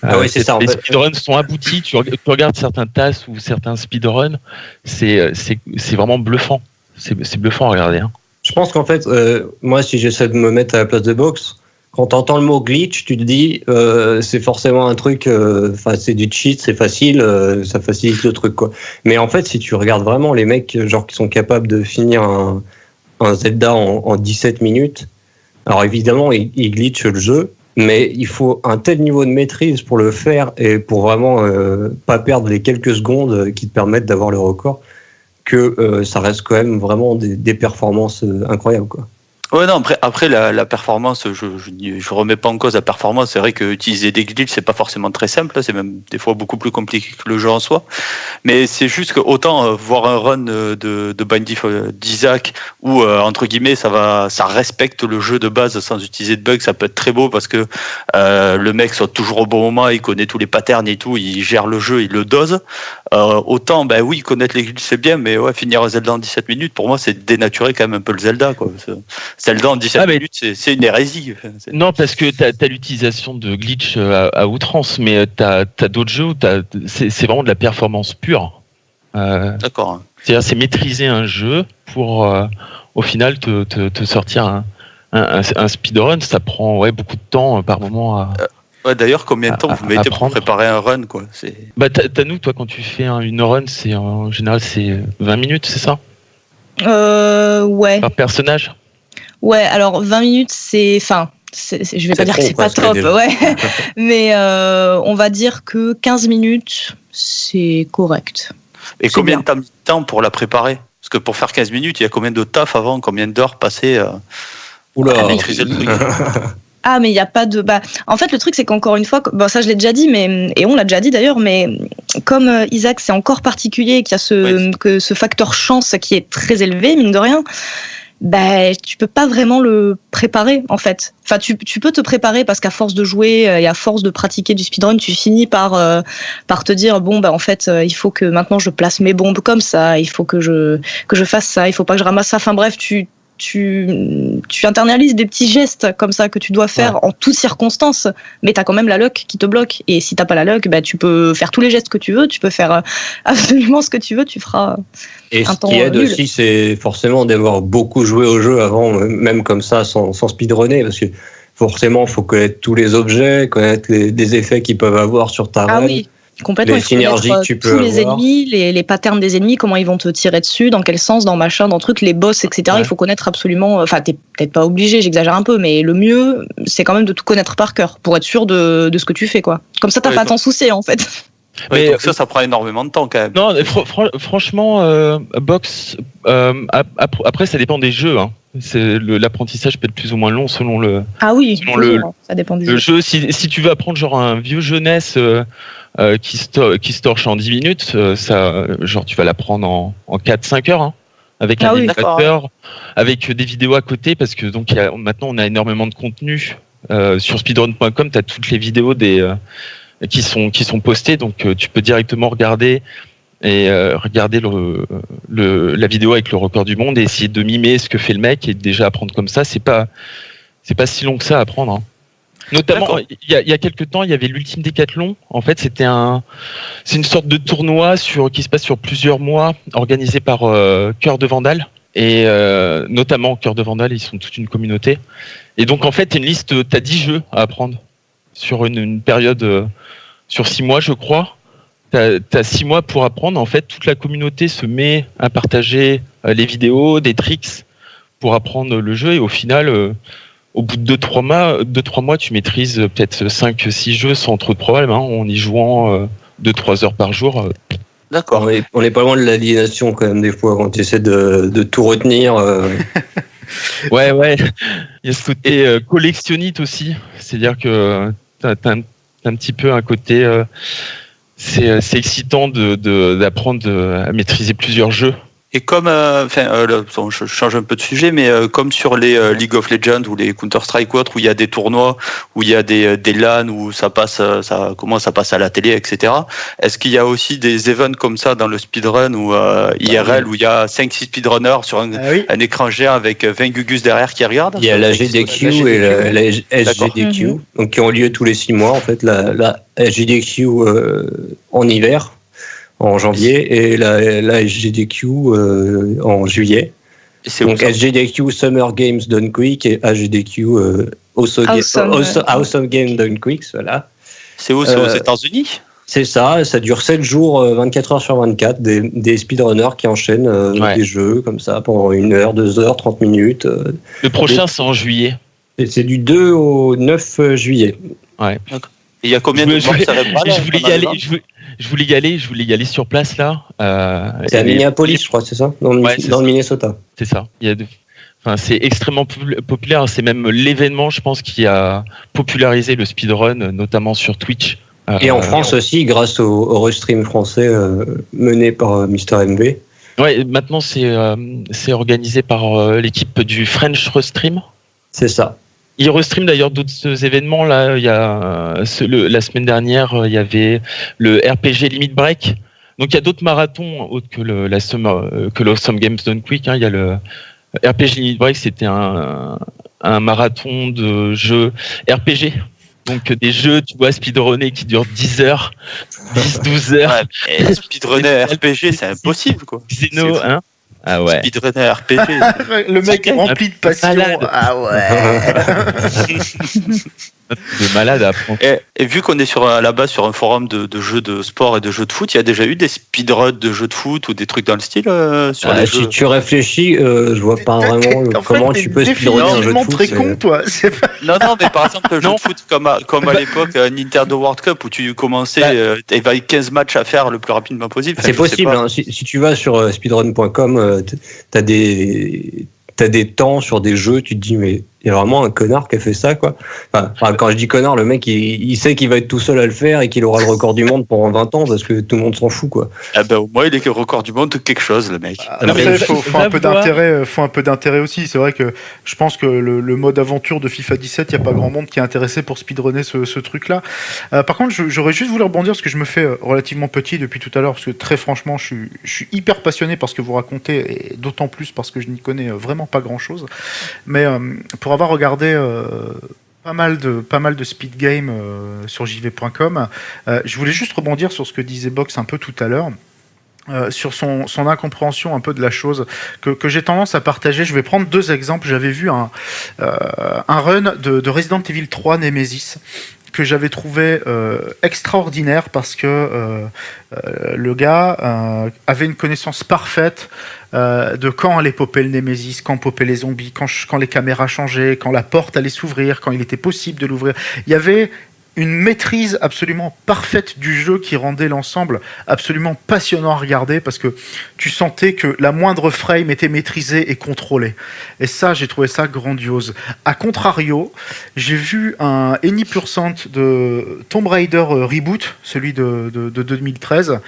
Oui, c'est ça. Les speedruns sont aboutis. Tu regardes certains tasses ou certains speedruns, c'est vraiment bluffant. C'est bluffant à regarder. Hein. Je pense qu'en fait, moi, si j'essaie de me mettre à la place de Box, quand t'entends le mot glitch, tu te dis c'est forcément un truc, c'est du cheat, c'est facile, ça facilite le truc quoi. Mais en fait, si tu regardes vraiment les mecs genre qui sont capables de finir un Zelda en 17 minutes, alors évidemment ils glitchent le jeu, mais il faut un tel niveau de maîtrise pour le faire et pour vraiment pas perdre les quelques secondes qui te permettent d'avoir le record, que ça reste quand même vraiment des performances incroyables quoi. Ouais, non, après la performance, je remets pas en cause la performance. C'est vrai que utiliser des glitches, c'est pas forcément très simple. C'est même des fois beaucoup plus compliqué que le jeu en soi. Mais c'est juste que autant voir un run de Binding d'Isaac où entre guillemets ça respecte le jeu de base sans utiliser de bugs, ça peut être très beau parce que le mec saute toujours au bon moment, il connaît tous les patterns et tout, il gère le jeu, il le dose. Autant, oui, connaître les glitches c'est bien, mais ouais, finir un Zelda en 17 minutes, pour moi, c'est dénaturer quand même un peu le Zelda, quoi. Zelda en 17 minutes, c'est une hérésie. Non, parce que t'as l'utilisation de glitch à outrance, mais t'as d'autres jeux où c'est vraiment de la performance pure. D'accord. C'est-à-dire, c'est maîtriser un jeu pour, au final, te sortir un speedrun. Ça prend beaucoup de temps par moment. D'ailleurs, combien de temps vous mettez pour préparer un run, quoi? T'as toi, quand tu fais une run, en général, c'est 20 minutes, c'est ça? Ouais. Par personnage? Ouais, alors 20 minutes, je vais pas dire que c'est pas top, ouais. Mais on va dire que 15 minutes, c'est correct. Et combien de temps pour la préparer? Parce que pour faire 15 minutes, il y a combien de taf avant, combien d'heures passées à maîtriser le truc? Ah, mais il n'y a pas de... en fait, le truc, c'est qu'encore une fois, ça je l'ai déjà dit, et on l'a déjà dit d'ailleurs, mais comme Isaac, c'est encore particulier, qu'il y a ce facteur chance qui est très élevé, mine de rien, tu peux pas vraiment le préparer, en fait. Enfin, tu peux te préparer parce qu'à force de jouer et à force de pratiquer du speedrun, tu finis par te dire, en fait, il faut que maintenant je place mes bombes comme ça, il faut que je fasse ça, il faut pas que je ramasse ça. Enfin bref, tu internalises des petits gestes comme ça que tu dois faire en toutes circonstances, mais tu as quand même la luck qui te bloque. Et si t'as pas la luck, tu peux faire tous les gestes que tu veux, tu peux faire absolument ce que tu veux, tu feras un temps nul. Et ce qui aide aussi, c'est forcément d'avoir beaucoup joué au jeu avant, même comme ça, sans speedrunner, parce que forcément, il faut connaître tous les objets, connaître les effets qu'ils peuvent avoir sur ta run. Oui. Complètement, les synergies que tu peux avoir. Les ennemis, les patterns des ennemis, comment ils vont te tirer dessus, dans quel sens, dans machin, dans truc, les boss, etc. Ouais. Il faut connaître absolument. Enfin, t'es peut-être pas obligé, j'exagère un peu, mais le mieux, c'est quand même de tout connaître par cœur pour être sûr de ce que tu fais, quoi. Comme ça, t'as pas à t'en soucier, en fait. Oui, donc ça prend énormément de temps quand même. Non, franchement, Box. Après, ça dépend des jeux. Hein. L'apprentissage peut être plus ou moins long selon le. Ah oui. Ça dépend du jeu. Si tu veux apprendre genre un vieux jeunesse. Qui se torche en 10 minutes, tu vas l'apprendre en 4-5 heures, hein, avec un animateur, avec des vidéos à côté, parce que donc maintenant on a énormément de contenu sur speedrun.com, tu as toutes les vidéos qui sont postées, donc tu peux directement regarder la vidéo avec le record du monde et essayer de mimer ce que fait le mec et déjà apprendre comme ça, c'est pas si long que ça à apprendre. Hein. Notamment, il y a quelques temps, il y avait l'Ultime Décathlon. En fait, c'est une sorte de tournoi qui se passe sur plusieurs mois, organisé par Cœur de Vandal. Et notamment, Cœur de Vandal, ils sont toute une communauté. Et donc, en fait, t'as une liste, t'as 10 jeux à apprendre sur une période, sur 6 mois, je crois. T'as 6 mois pour apprendre. En fait, toute la communauté se met à partager les vidéos, des tricks pour apprendre le jeu. Et au final... au bout de 2-3 mois, tu maîtrises peut-être 5-6 jeux sans trop de problèmes, hein, en y jouant 2-3 heures par jour. D'accord. On n'est pas loin de l'aliénation quand même des fois quand tu essaies de tout retenir. Ouais. Il y a ce côté collectionnite aussi. C'est-à-dire que t'as un petit peu un côté... c'est excitant d'apprendre à maîtriser plusieurs jeux. Et comme, je change un peu de sujet, mais comme sur les League of Legends ou les Counter-Strike ou autres, où il y a des tournois, où il y a des LAN, où ça passe à la télé, etc. Est-ce qu'il y a aussi des events comme ça dans le speedrun ou IRL, où il y a 5-6 speedrunners sur un écran géant avec 20 gugus derrière qui regardent? Il y a la GDQ et la SGDQ, donc qui ont lieu tous les 6 mois, en fait, la SGDQ en hiver, en janvier, et la SGDQ en juillet. C'est où Donc ça SGDQ Summer Games Done Quick et HGDQ Awesome Game Done Quick, voilà. C'est où? C'est aux États-Unis? C'est ça dure 7 jours, 24 heures sur 24, des speedrunners qui enchaînent des jeux comme ça pendant 1 heure, 2 heures, 30 minutes. Le prochain, c'est en juillet. Et c'est du 2 au 9 juillet. Ouais. Et il y a combien de morts cérébrales? Je voulais y aller sur place là. C'est à Minneapolis, je crois, c'est ça, dans le Minnesota. C'est ça. C'est extrêmement populaire. C'est même l'événement, je pense, qui a popularisé le speedrun, notamment sur Twitch. Et en France aussi, grâce au restream français mené par Mr. MV. Ouais, maintenant c'est organisé par l'équipe du French Restream. C'est ça. Il restream d'ailleurs d'autres événements. Là, il y a la semaine dernière, il y avait le RPG Limit Break. Donc il y a d'autres marathons autres que l'Awesome Games Done Quick. Il y a le RPG Limit Break, c'était un marathon de jeux RPG. Donc des jeux, tu vois, speedrunner qui durent 10 heures, 10-12 heures. Ouais, speedrunner RPG, c'est impossible, quoi. Xeno, hein? Ah ouais. Speedrunner RPG. Le mec rempli de passion. Malade. Ah ouais. De malade à apprendre. Et vu qu'on est à la base sur un forum de jeux de sport et de jeux de foot, il y a déjà eu des speedruns de jeux de foot ou des trucs dans le style sur les jeux. Si tu réfléchis, je vois pas vraiment comment tu peux speedrunner un jeu de foot. Très con, toi. Non, mais par exemple, le jeu de foot comme à l'époque Nintendo World Cup où tu commençais, t'avais 15 matchs à faire le plus rapidement possible. C'est possible. Hein. Si tu vas sur speedrun.com, t'as des temps sur des jeux, tu te dis mais il y a vraiment un connard qui a fait ça, quoi. Enfin, quand je dis connard, le mec il sait qu'il va être tout seul à le faire et qu'il aura le record du monde pendant 20 ans parce que tout le monde s'en fout, quoi. Ah ben au moins il est le record du monde de quelque chose, le mec. Après, faut un peu d'intérêt, aussi. C'est vrai que je pense que le mode aventure de FIFA 17, il n'y a pas grand monde qui est intéressé pour speedrunner ce truc-là. Par contre, j'aurais juste voulu rebondir parce que je me fais relativement petit depuis tout à l'heure parce que très franchement, je suis hyper passionné par ce que vous racontez et d'autant plus parce que je n'y connais vraiment pas grand-chose. Mais pour avoir regardé pas mal de speed game sur jv.com, je voulais juste rebondir sur ce que disait Box un peu tout à l'heure. Sur son incompréhension un peu de la chose que j'ai tendance à partager. Je vais prendre 2 exemples. J'avais vu un run de Resident Evil 3 Nemesis que j'avais trouvé extraordinaire parce que le gars avait une connaissance parfaite de quand allait popper le Nemesis, quand poppaient les zombies, quand les caméras changeaient, quand la porte allait s'ouvrir, quand il était possible de l'ouvrir. Il y avait une maîtrise absolument parfaite du jeu qui rendait l'ensemble absolument passionnant à regarder parce que tu sentais que la moindre frame était maîtrisée et contrôlée. Et ça, j'ai trouvé ça grandiose. A contrario, j'ai vu un Any% de Tomb Raider Reboot, celui de 2013.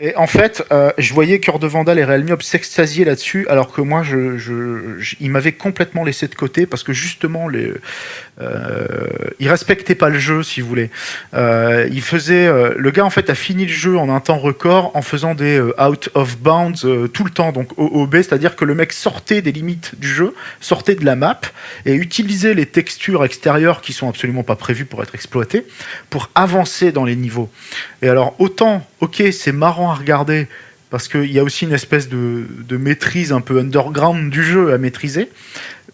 Et en fait, je voyais Cœur de Vandal et Real Miob s'extasier là-dessus, alors que moi, il m'avait complètement laissé de côté parce que justement, il respectait pas le jeu, si vous voulez. Le gars en fait a fini le jeu en un temps record en faisant des out of bounds tout le temps, donc OOB, c'est-à-dire que le mec sortait des limites du jeu, sortait de la map et utilisait les textures extérieures qui sont absolument pas prévues pour être exploitées pour avancer dans les niveaux. Et alors autant, ok, c'est marrant à regarder parce qu'il y a aussi une espèce de maîtrise un peu underground du jeu à maîtriser,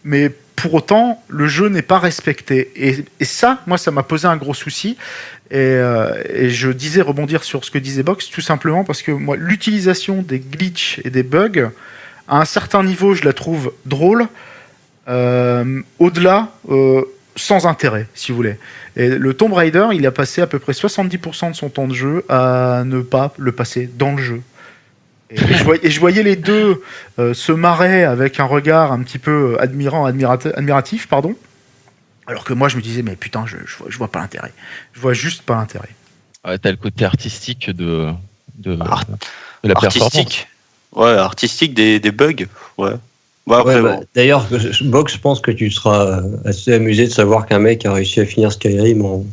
mais pour autant, le jeu n'est pas respecté. Et ça, moi, ça m'a posé un gros souci. Et je disais rebondir sur ce que disait Box, tout simplement parce que moi, l'utilisation des glitches et des bugs, à un certain niveau, je la trouve drôle. Au-delà, sans intérêt, si vous voulez. Et le Tomb Raider, il a passé à peu près 70% de son temps de jeu à ne pas le passer dans le jeu. Et je voyais les deux se marrer avec un regard un petit peu admiratif, pardon. Alors que moi, je me disais, mais putain, je vois pas l'intérêt. Je vois juste pas l'intérêt. Ouais, t'as le côté artistique de la performance. Ouais, artistique des bugs. Ouais. Bon, après, d'ailleurs, Box, je pense que tu seras assez amusé de savoir qu'un mec a réussi à finir Skyrim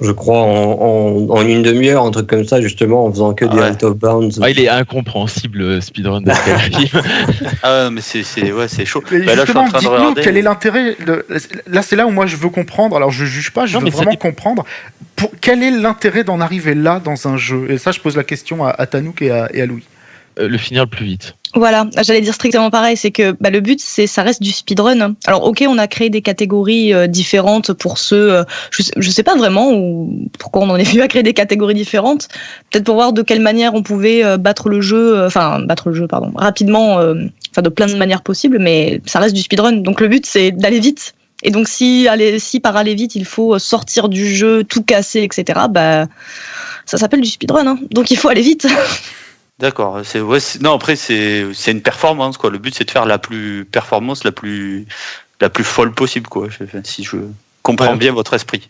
je crois en une demi-heure, un truc comme ça, justement, en faisant que des out of bounds. Il est incompréhensible, speedrun de Skyrim. Mais c'est chaud. Mais là, je suis en train de regarder. Quel est l'intérêt Là, c'est là où moi je veux comprendre. Alors, je juge pas, je veux vraiment comprendre. Quel est l'intérêt d'en arriver là dans un jeu? Et ça, je pose la question à Tanouk et à Louis. le finir le plus vite. Voilà, j'allais dire strictement pareil, c'est que le but, ça reste du speedrun. Alors ok, on a créé des catégories différentes pour ceux, je sais pas vraiment pourquoi on en est venu à créer des catégories différentes. Peut-être pour voir de quelle manière on pouvait battre le jeu, rapidement, de plein de manières possibles, mais ça reste du speedrun. Donc le but, c'est d'aller vite. Et donc si par aller vite, il faut sortir du jeu, tout casser, etc., ça s'appelle du speedrun, hein. Donc il faut aller vite. D'accord. Après c'est une performance quoi. Le but c'est de faire la plus folle possible quoi. Si je comprends bien votre esprit.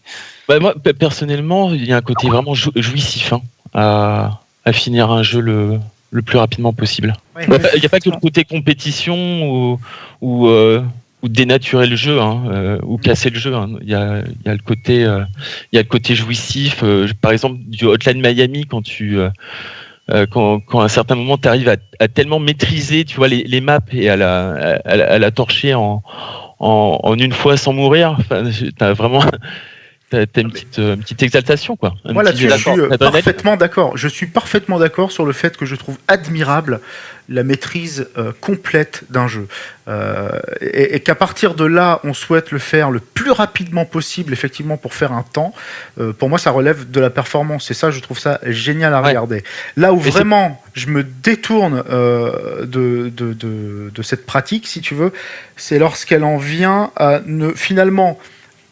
Moi personnellement, il y a un côté vraiment jouissif à finir un jeu le plus rapidement possible. Il n'y a pas que le côté compétition ou dénaturer le jeu ou casser le jeu. Il y a le côté jouissif. Par exemple du Hotline Miami quand à un certain moment tu arrives à tellement maîtriser, tu vois, les maps et à la torcher en une fois sans mourir. Enfin, t'as vraiment une petite exaltation quoi. Moi là-dessus, je suis parfaitement d'accord. Je suis parfaitement d'accord sur le fait que je trouve admirable la maîtrise complète d'un jeu et qu'à partir de là, on souhaite le faire le plus rapidement possible, effectivement, pour faire un temps. Pour moi, ça relève de la performance. Et ça, je trouve ça génial à regarder. Là où vraiment je me détourne de cette pratique, si tu veux, c'est lorsqu'elle en vient à ne finalement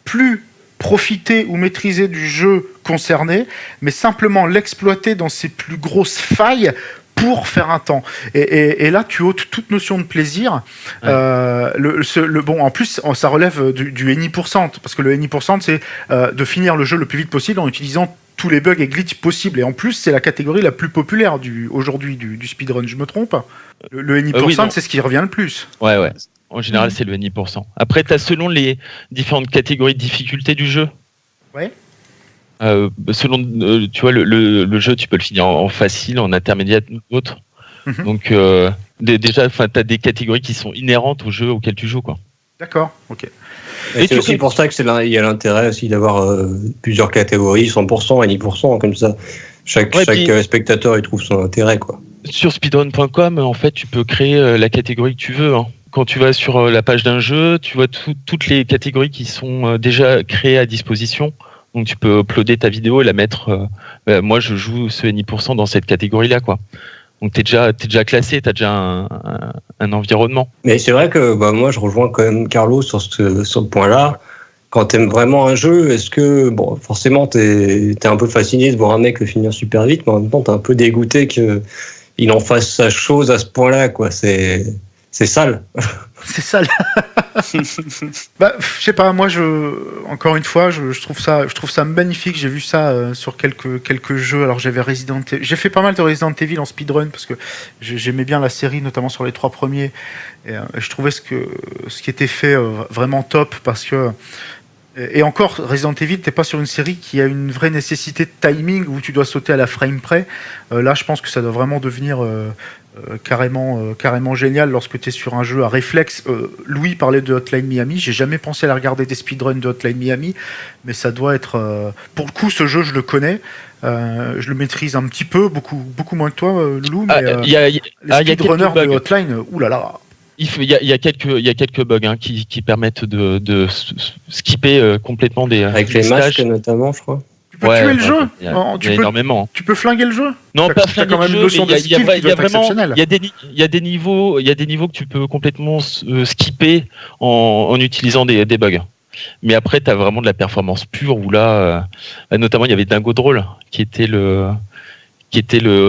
plus profiter ou maîtriser du jeu concerné, mais simplement l'exploiter dans ses plus grosses failles pour faire un temps. Et là, tu ôtes toute notion de plaisir. Ouais. En plus, ça relève du any%, parce que le any%, c'est de finir le jeu le plus vite possible en utilisant tous les bugs et glitches possibles. Et en plus, c'est la catégorie la plus populaire aujourd'hui du speedrun. Je me trompe ? Le any%, c'est ce qui revient le plus. Ouais. En général, c'est le any%. Après, tu as selon les différentes catégories de difficulté du jeu. Ouais. Selon, tu vois, le jeu, tu peux le finir en facile, en intermédiaire ou autre. Mm-hmm. Donc, déjà, tu as des catégories qui sont inhérentes au jeu auquel tu joues, quoi. D'accord, ok. Et c'est aussi pour ça qu'il y a l'intérêt aussi d'avoir plusieurs catégories, 100%, any%, comme ça. Chaque spectateur, il trouve son intérêt, quoi. Sur speedrun.com, en fait, tu peux créer la catégorie que tu veux, Quand tu vas sur la page d'un jeu, tu vois toutes les catégories qui sont déjà créées à disposition. Donc tu peux uploader ta vidéo et la mettre. Moi, je joue ce any% dans cette catégorie-là, quoi. Donc t'es déjà classé, t'as déjà un environnement. Mais c'est vrai que moi, je rejoins quand même Carlo sur ce point-là. Quand t'aimes vraiment un jeu, est-ce que forcément t'es un peu fasciné de voir un mec le finir super vite, mais en même temps t'es un peu dégoûté qu'il en fasse sa chose à ce point-là, quoi. C'est sale. C'est sale. Je sais pas, moi encore une fois, je trouve ça magnifique. J'ai vu ça sur quelques jeux. Alors j'ai fait pas mal de Resident Evil en speedrun parce que j'aimais bien la série, notamment sur les 3 premiers. Et je trouvais ce qui était fait vraiment top parce que et encore, Resident Evil, t'es pas sur une série qui a une vraie nécessité de timing où tu dois sauter à la frame près. Là, je pense que ça doit vraiment devenir carrément génial lorsque tu es sur un jeu à réflexe. Louis parlait de Hotline Miami. J'ai jamais pensé à regarder des speedruns de Hotline Miami, mais ça doit être. Pour le coup, ce jeu, je le connais. Je le maîtrise un petit peu, beaucoup moins que toi, Loulou. Mais les speedrunners de Hotline, oulala. Il y a quelques bugs qui permettent de skipper complètement des avec les masques notamment, je crois. Tu peux tuer le jeu. Il y a énormément. Tu peux flinguer le jeu. Non, pas flinguer le jeu, mais il y a des niveaux que tu peux complètement skipper en utilisant des bugs. Mais après, tu as vraiment de la performance pure où là, notamment, il y avait Dingo Drôle qui était le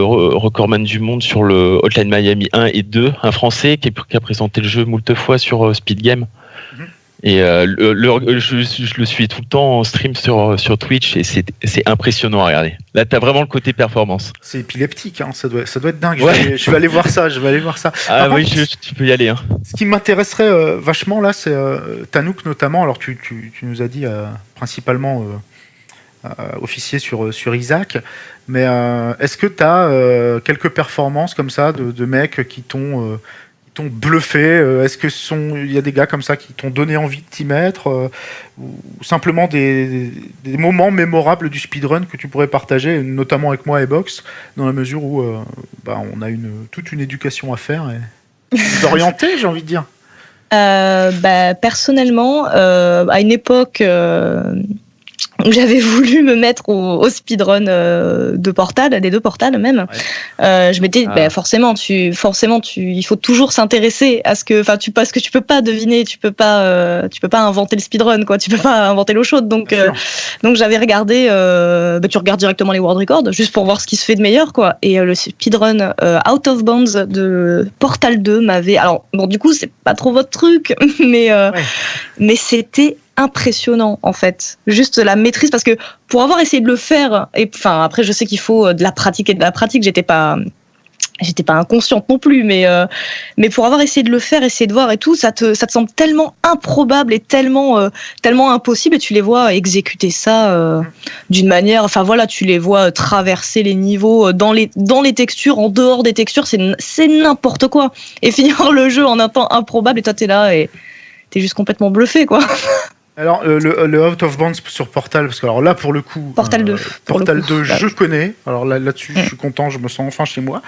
recordman du monde sur le Hotline Miami 1 et 2, un Français qui a présenté le jeu moult fois sur Speed Game. Mm-hmm. Et je le suis tout le temps en stream sur Twitch et c'est impressionnant à regarder. Là, tu as vraiment le côté performance. C'est épileptique, ça doit être dingue. Ouais. Je vais aller voir ça. Ah oui, tu peux y aller. Ce qui m'intéresserait vachement là, c'est Tanouk notamment. Alors tu nous as dit principalement officier sur Isaac, mais est-ce que tu as quelques performances comme ça de mecs qui t'ont t'ont bluffé? Est-ce que il y a des gars comme ça qui t'ont donné envie de t'y mettre, ou simplement des moments mémorables du speedrun que tu pourrais partager, notamment avec moi et Box, dans la mesure où on a toute une éducation à faire et d'orienter, j'ai envie de dire. Personnellement, à une époque où j'avais voulu me mettre au speedrun de Portal, des 2 Portal même, je m'étais forcément, il faut toujours s'intéresser à ce que, parce que tu peux pas deviner, tu peux pas inventer le speedrun, quoi, tu peux pas inventer l'eau chaude, donc j'avais regardé, tu regardes directement les world records juste pour voir ce qui se fait de meilleur, quoi, et le speedrun Out of Bounds de Portal 2 m'avait, alors bon, du coup c'est pas trop votre truc, mais c'était impressionnant en fait, juste la maîtrise, parce que pour avoir essayé de le faire, et enfin après je sais qu'il faut de la pratique et de la pratique, j'étais pas inconsciente non plus, mais pour avoir essayé de le faire, essayer de voir et tout, ça te semble tellement improbable et tellement impossible, et tu les vois exécuter ça d'une manière, enfin voilà, tu les vois traverser les niveaux dans les textures, en dehors des textures, c'est n'importe quoi, et finir le jeu en un temps improbable, et toi t'es là et t'es juste complètement bluffé, quoi. Alors, le Out of Bounds sur Portal, parce que alors là, pour le coup... Portal 2. Portal 2, je connais. Alors là-dessus, je suis content, je me sens enfin chez moi.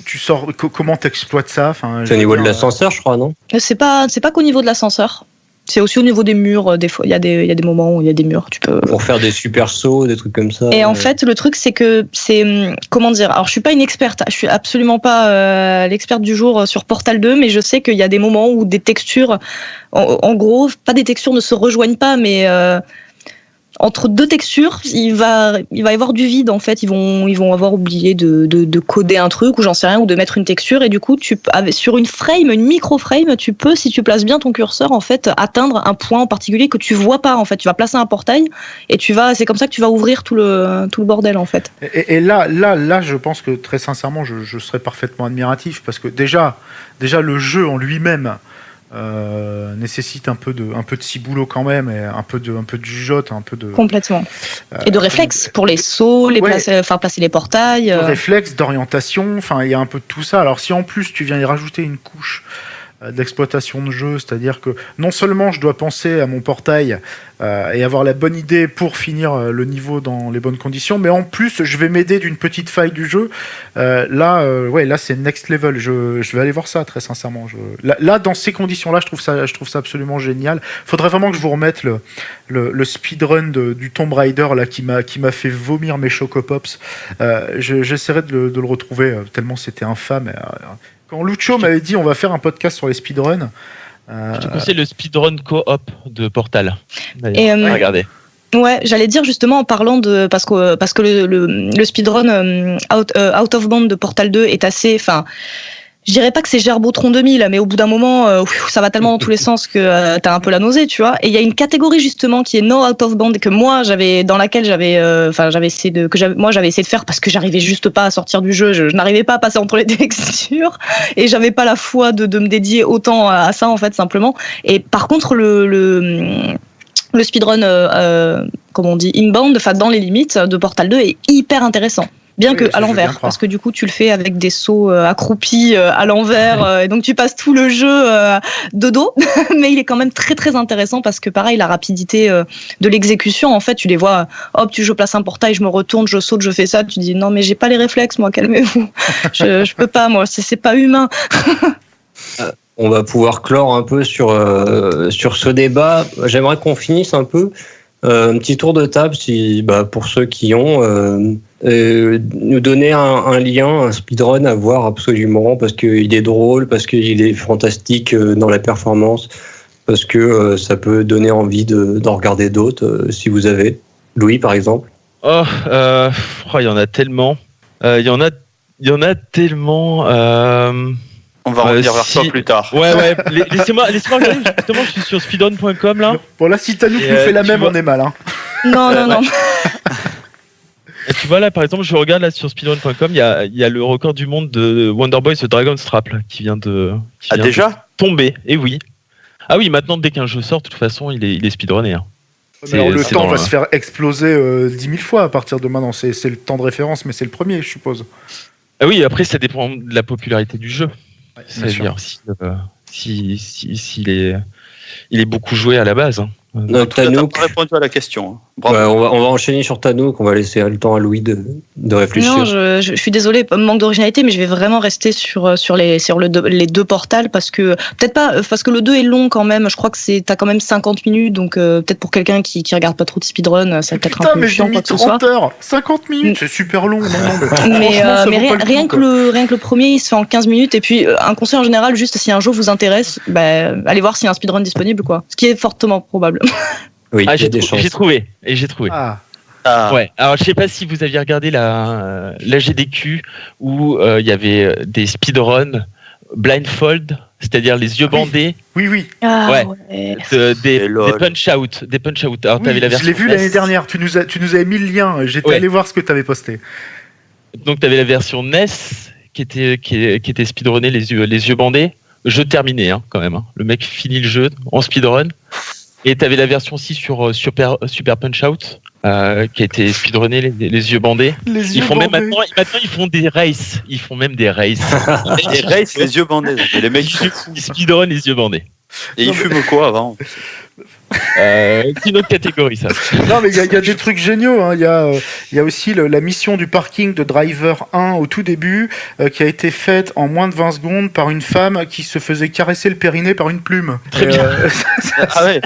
Tu sors... Comment t'exploites ça? C'est au niveau de l'ascenseur, je crois, non? C'est pas qu'au niveau de l'ascenseur. C'est aussi au niveau des murs, des fois. Il y a des moments où il y a des murs. Tu peux... Pour faire des super sauts, des trucs comme ça. Et en fait, le truc, c'est que comment dire? Alors, je suis pas une experte. Je suis absolument pas l'experte du jour sur Portal 2, mais je sais qu'il y a des moments où des textures, en gros, pas des textures ne se rejoignent pas, mais entre 2 textures, il va y avoir du vide, en fait. Ils vont avoir oublié de coder un truc, ou j'en sais rien, ou de mettre une texture, et du coup, sur une micro-frame, tu peux, si tu places bien ton curseur, en fait, atteindre un point en particulier que tu vois pas, en fait. Tu vas placer un portail, et c'est comme ça que tu vas ouvrir tout le bordel, en fait. Et là, je pense que, très sincèrement, je serais parfaitement admiratif, parce que déjà, le jeu en lui-même nécessite un peu de ciboulot quand même, et un peu de jugeote, un peu de... Complètement. Et de réflexes pour les sauts, placer les portails. De réflexes, d'orientation, enfin il y a un peu de tout ça. Alors si en plus tu viens y rajouter une couche d'exploitation de jeu, c'est-à-dire que non seulement je dois penser à mon portail et avoir la bonne idée pour finir le niveau dans les bonnes conditions, mais en plus je vais m'aider d'une petite faille du jeu. Là c'est next level. Je vais aller voir ça, très sincèrement. Là dans ces conditions-là, je trouve ça absolument génial. Faudrait vraiment que je vous remette le speedrun du Tomb Raider là qui m'a fait vomir mes Chocopops. J'essaierai de le retrouver tellement c'était infâme. Quand Lucho m'avait dit on va faire un podcast sur les speedruns... Je te conseille le speedrun co-op de Portal. Regardez. Ouais, j'allais dire justement en parlant de... Parce que le speedrun Out of Bounds de Portal 2 est assez... Enfin, je dirais pas que c'est Gerbotron 2000, mais au bout d'un moment, ça va tellement dans tous les sens que t'as un peu la nausée, tu vois. Et il y a une catégorie justement qui est No Out of Bounds, que moi dans laquelle j'avais essayé de faire parce que j'arrivais juste pas à sortir du jeu, je n'arrivais pas à passer entre les textures et j'avais pas la foi de me dédier autant à ça, en fait, simplement. Et par contre, le speedrun, comme on dit, inbound, enfin dans les limites de Portal 2 est hyper intéressant. Bien que à l'envers, parce que du coup tu le fais avec des sauts accroupis à l'envers, et donc tu passes tout le jeu de dos, mais il est quand même très très intéressant parce que pareil, la rapidité de l'exécution, en fait, tu les vois, hop, je place un portail, je me retourne, je saute, je fais ça, tu dis non mais j'ai pas les réflexes, moi, calmez-vous, je peux pas, moi, c'est pas humain. On va pouvoir clore un peu sur ce débat. J'aimerais qu'on finisse un peu. Un petit tour de table, pour ceux qui ont, nous donner un lien, un speedrun à voir absolument, parce qu'il est drôle, parce qu'il est fantastique dans la performance, parce que ça peut donner envie d'en regarder d'autres, si vous avez. Louis, par exemple. Il y en a tellement. Il y en a tellement. On va revenir vers toi plus tard. Ouais. Laissez-moi regarder, justement, je suis sur speedrun.com là. Bon, là, si Tanouk nous fait la même, on est mal. Hein. Non. Et tu vois là, par exemple, je regarde là sur speedrun.com, il y a le record du monde de Wonderboy, ce Dragon's Trap là, qui vient de tomber. Et oui. Ah oui, maintenant, dès qu'un jeu sort, de toute façon, il est speedrunné. Hein. Alors, le temps va se faire exploser 10 000 fois à partir de maintenant. C'est le temps de référence, mais c'est le premier, je suppose. Ah oui, après ça dépend de la popularité du jeu. Ouais, C'est-à-dire s'il est beaucoup joué à la base. Hein. Donc, Tu as Tanouk, répondu à la question. Hein. Bravo. ouais, on va enchaîner sur Tanouk, on va laisser le temps à Louis de réfléchir. Non, je suis désolée, manque d'originalité, mais je vais vraiment rester sur les deux portals parce que peut-être pas parce que le 2 est long quand même. Je crois que t'as quand même 50 minutes, donc peut-être pour quelqu'un qui regarde pas trop de speedrun, ça va peut-être un peu mais j'ai chiant mis quoi que ce soit. 30 heures, 50 minutes, c'est super long. Non, Mais franchement, ça vaut pas le rien coup, que le premier, il se fait en 15 minutes. Et puis, un conseil en général, juste si un jeu vous intéresse, allez voir s'il y a un speedrun disponible, quoi. Ce qui est fortement probable. Oui, il y a j'ai des chances. trouvé. Ah, Ah. Ouais. Alors je sais pas si vous aviez regardé la GDQ où il y avait des speedruns blindfold, c'est-à-dire les yeux bandés, oui. Ah, Ouais. ouais. des lol. punch out. Alors Oui, t'avais la je version l'ai vu NES. l'année dernière. Tu nous avais mis le lien. J'étais Ouais. allé voir ce que tu avais posté. Donc t'avais la version NES qui était speedrunné les yeux bandés. Jeu terminé quand même. Hein. Le mec finit le jeu en speedrun. Et t'avais la version aussi sur Super Punch Out qui a été speedrunné les yeux bandés. Les Ils yeux font même bandés. maintenant ils font des races. Ils font même des races. Les races, les yeux bandés. Et les mecs, Ils speedrunnent les yeux bandés. et ils fument quoi avant? C'est une autre catégorie ça. Non, mais il y a des trucs géniaux. Hein. Il y a aussi la mission du parking de Driver 1 au tout début qui a été faite en moins de 20 secondes par une femme qui se faisait caresser le périnée par une plume. Très Et, bien. Ah ouais,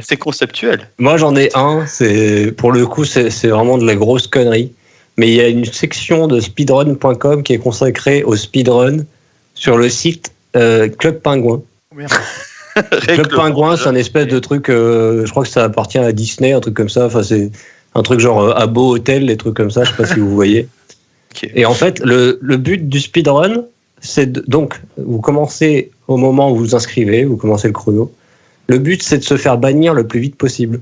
c'est conceptuel. Moi, j'en ai un. Pour le coup, c'est vraiment de la grosse connerie. Mais il y a une section de speedrun.com qui est consacrée au speedrun sur le site Club Penguin. Merde. Club Penguin, c'est un espèce de truc, je crois que ça appartient à Disney, un truc comme ça. Enfin, c'est un truc genre Abo Hotel, des trucs comme ça, je sais pas si vous voyez. Ok. Et en fait, le but du speedrun, c'est donc, vous commencez au moment où vous vous inscrivez, vous commencez le chrono. Le but, c'est de se faire bannir le plus vite possible.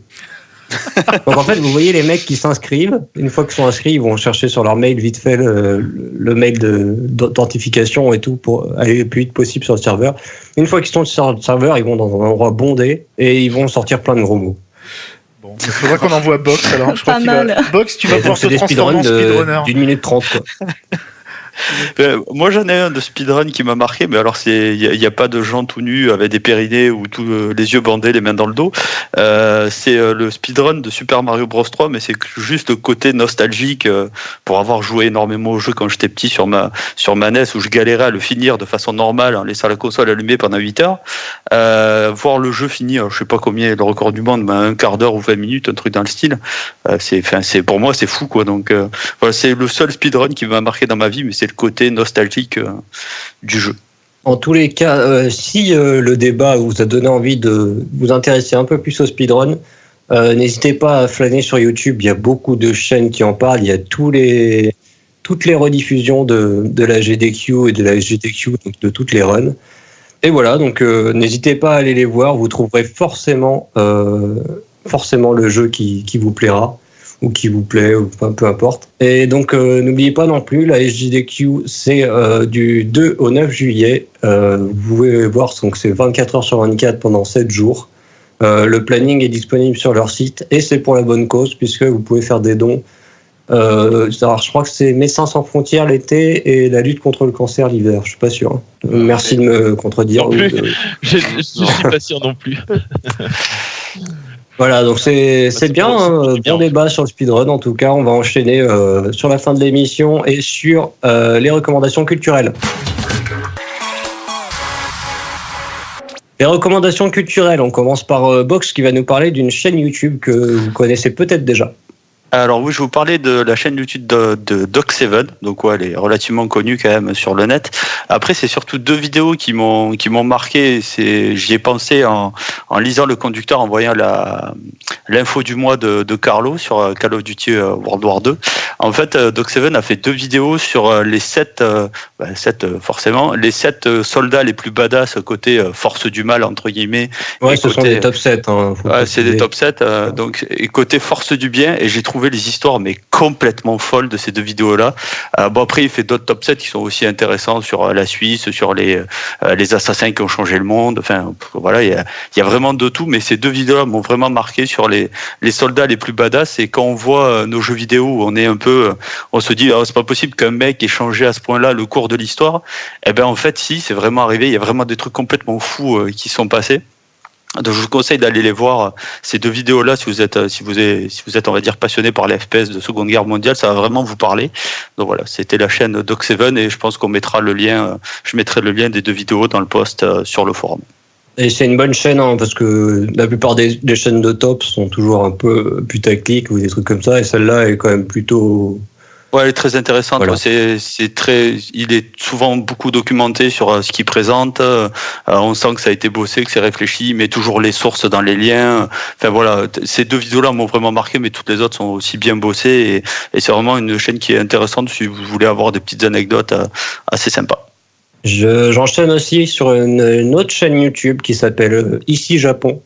Donc en fait, vous voyez les mecs qui s'inscrivent. Une fois qu'ils sont inscrits, ils vont chercher sur leur mail vite fait le mail d'authentification et tout pour aller le plus vite possible sur le serveur. Une fois qu'ils sont sur le serveur, ils vont dans un endroit bondé et ils vont sortir plein de gros mots. Bon, il faudra qu'on envoie Box alors. Je crois Pas qu'il va... mal. Box, tu vas Et donc, pouvoir te c'est des transformer speedruns en speedrunner. d'1 minute 30 quoi. Moi j'en ai un de speedrun qui m'a marqué, mais alors il y a pas de gens tout nus avec des périnées ou tout les yeux bandés, les mains dans le dos. C'est le speedrun de Super Mario Bros 3, mais c'est juste le côté nostalgique pour avoir joué énormément au jeu quand j'étais petit sur ma NES où je galérais à le finir de façon normale en laissant la console allumée pendant 8 heures. Voir le jeu fini, je sais pas combien est le record du monde, mais un quart d'heure ou 20 minutes, un truc dans le style. C'est pour moi c'est fou quoi. Donc voilà, c'est le seul speedrun qui m'a marqué dans ma vie, mais c'est le côté nostalgique du jeu. En tous les cas, si le débat vous a donné envie de vous intéresser un peu plus au speedrun, n'hésitez pas à flâner sur YouTube. Il y a beaucoup de chaînes qui en parlent. Il y a toutes les rediffusions de la GDQ et de la GDQ, donc de toutes les runs. Et voilà, donc n'hésitez pas à aller les voir. Vous trouverez forcément le jeu qui vous plaira ou qui vous plaît, ou peu importe. Et donc, n'oubliez pas non plus, la SJDQ, c'est du 2 au 9 juillet. Vous pouvez voir, donc c'est 24 heures sur 24 pendant 7 jours. Le planning est disponible sur leur site et c'est pour la bonne cause, puisque vous pouvez faire des dons. Alors, je crois que c'est Médecins sans frontières l'été et la lutte contre le cancer l'hiver. Je suis pas sûr. Merci de me contredire. Non plus. Je suis pas sûr non plus. Voilà, donc c'est bien, c'est bien. bon débat sur le speedrun. En tout cas, on va enchaîner sur la fin de l'émission et sur les recommandations culturelles. Les recommandations culturelles, on commence par Box qui va nous parler d'une chaîne YouTube que vous connaissez peut-être déjà. Alors oui, je vais vous parler de la chaîne YouTube de Doc7, donc ouais, elle est relativement connue quand même sur le net. Après, c'est surtout 2 vidéos qui m'ont marqué. J'y ai pensé en lisant le conducteur, en voyant l'info du mois de Carlo sur Call of Duty World War 2. En fait, Doc7 a fait 2 vidéos sur les 7 soldats les plus badass côté force du mal entre guillemets. Ouais, ce sont des top 7. Hein, c'est des top 7, donc et côté force du bien. Et j'ai trouvé trouvé les histoires mais complètement folles de ces deux vidéos-là. Bon, après, il fait d'autres top 7 qui sont aussi intéressants sur la Suisse, sur les assassins qui ont changé le monde. Enfin, voilà, il y a vraiment de tout, mais ces deux vidéos-là m'ont vraiment marqué sur les soldats les plus badass. Et quand on voit nos jeux vidéo où on se dit, c'est pas possible qu'un mec ait changé à ce point-là le cours de l'histoire. Eh ben, en fait, si, c'est vraiment arrivé. Il y a vraiment des trucs complètement fous qui sont passés. Donc je vous conseille d'aller les voir, ces deux vidéos-là, si vous êtes, on va dire, passionné par les FPS de Seconde Guerre mondiale, ça va vraiment vous parler. Donc voilà, c'était la chaîne Doc7 et je pense qu'on mettra le lien, je mettrai le lien des deux vidéos dans le post sur le forum. Et c'est une bonne chaîne, hein, parce que la plupart des chaînes de top sont toujours un peu putaclic ou des trucs comme ça, et celle-là est quand même plutôt... Ouais, elle est très intéressante. Voilà. Il est souvent beaucoup documenté sur ce qu'il présente. On sent que ça a été bossé, que c'est réfléchi, mais toujours les sources dans les liens. Enfin voilà, ces deux vidéos-là m'ont vraiment marqué, mais toutes les autres sont aussi bien bossées et c'est vraiment une chaîne qui est intéressante si vous voulez avoir des petites anecdotes assez sympas. J'enchaîne aussi sur une autre chaîne YouTube qui s'appelle Ici Japon.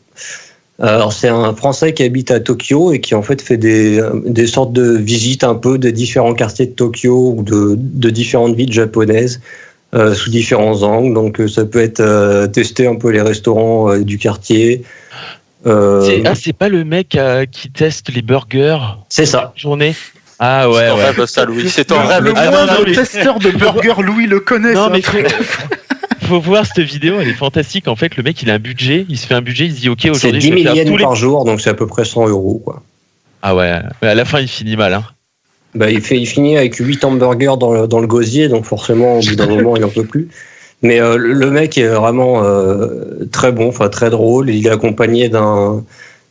Alors c'est un Français qui habite à Tokyo et qui en fait des sortes de visites un peu de différents quartiers de Tokyo ou de différentes villes japonaises sous différents angles. Donc ça peut être tester un peu les restaurants du quartier. C'est pas le mec qui teste les burgers. C'est ça. Journée. Ah ouais. C'est ton rêve, ça, Louis. C'est ton rêve. Le moindre testeur de burger, Louis le connaît. Non ça. mais faut voir cette vidéo, elle est fantastique. En fait, le mec, il a un budget, il se fait un budget, il se dit ok, C'est aujourd'hui 10 je vais 000 faire yens par jour, donc c'est à peu près 100 €, quoi. Ah ouais, mais à la fin, il finit mal. Hein. Bah, il finit avec 8 hamburgers dans le gosier, donc forcément, au bout d'un moment, il n'en peut plus. Mais le mec est vraiment très bon, enfin très drôle. Il est accompagné d'un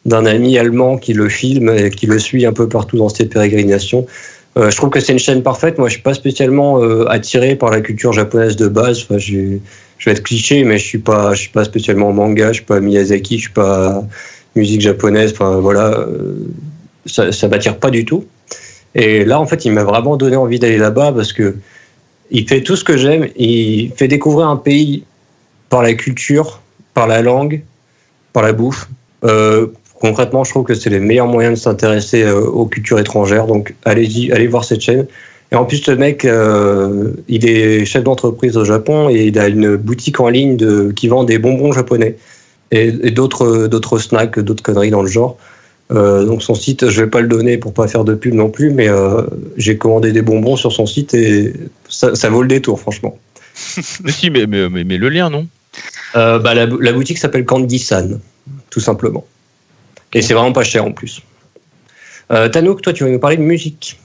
ami allemand qui le filme et qui le suit un peu partout dans ses pérégrinations. Je trouve que c'est une chaîne parfaite. Moi, je suis pas spécialement attiré par la culture japonaise de base. Enfin, je vais être cliché, mais je suis pas spécialement manga. Je suis pas Miyazaki. Je suis pas musique japonaise. Enfin voilà, ça m'attire pas du tout. Et là, en fait, il m'a vraiment donné envie d'aller là-bas parce que il fait tout ce que j'aime. Il fait découvrir un pays par la culture, par la langue, par la bouffe. Concrètement, je trouve que c'est les meilleurs moyens de s'intéresser aux cultures étrangères. Donc, allez voir cette chaîne. Et en plus, le mec, il est chef d'entreprise au Japon et il a une boutique en ligne qui vend des bonbons japonais et d'autres snacks, d'autres conneries dans le genre. Donc, son site, je vais pas le donner pour pas faire de pub non plus, mais j'ai commandé des bonbons sur son site et ça vaut le détour, franchement. Mais si, mais le lien, non? La boutique s'appelle Candy-san, tout simplement. Et c'est vraiment pas cher en plus. Tanouk, toi, tu vas nous parler de musique.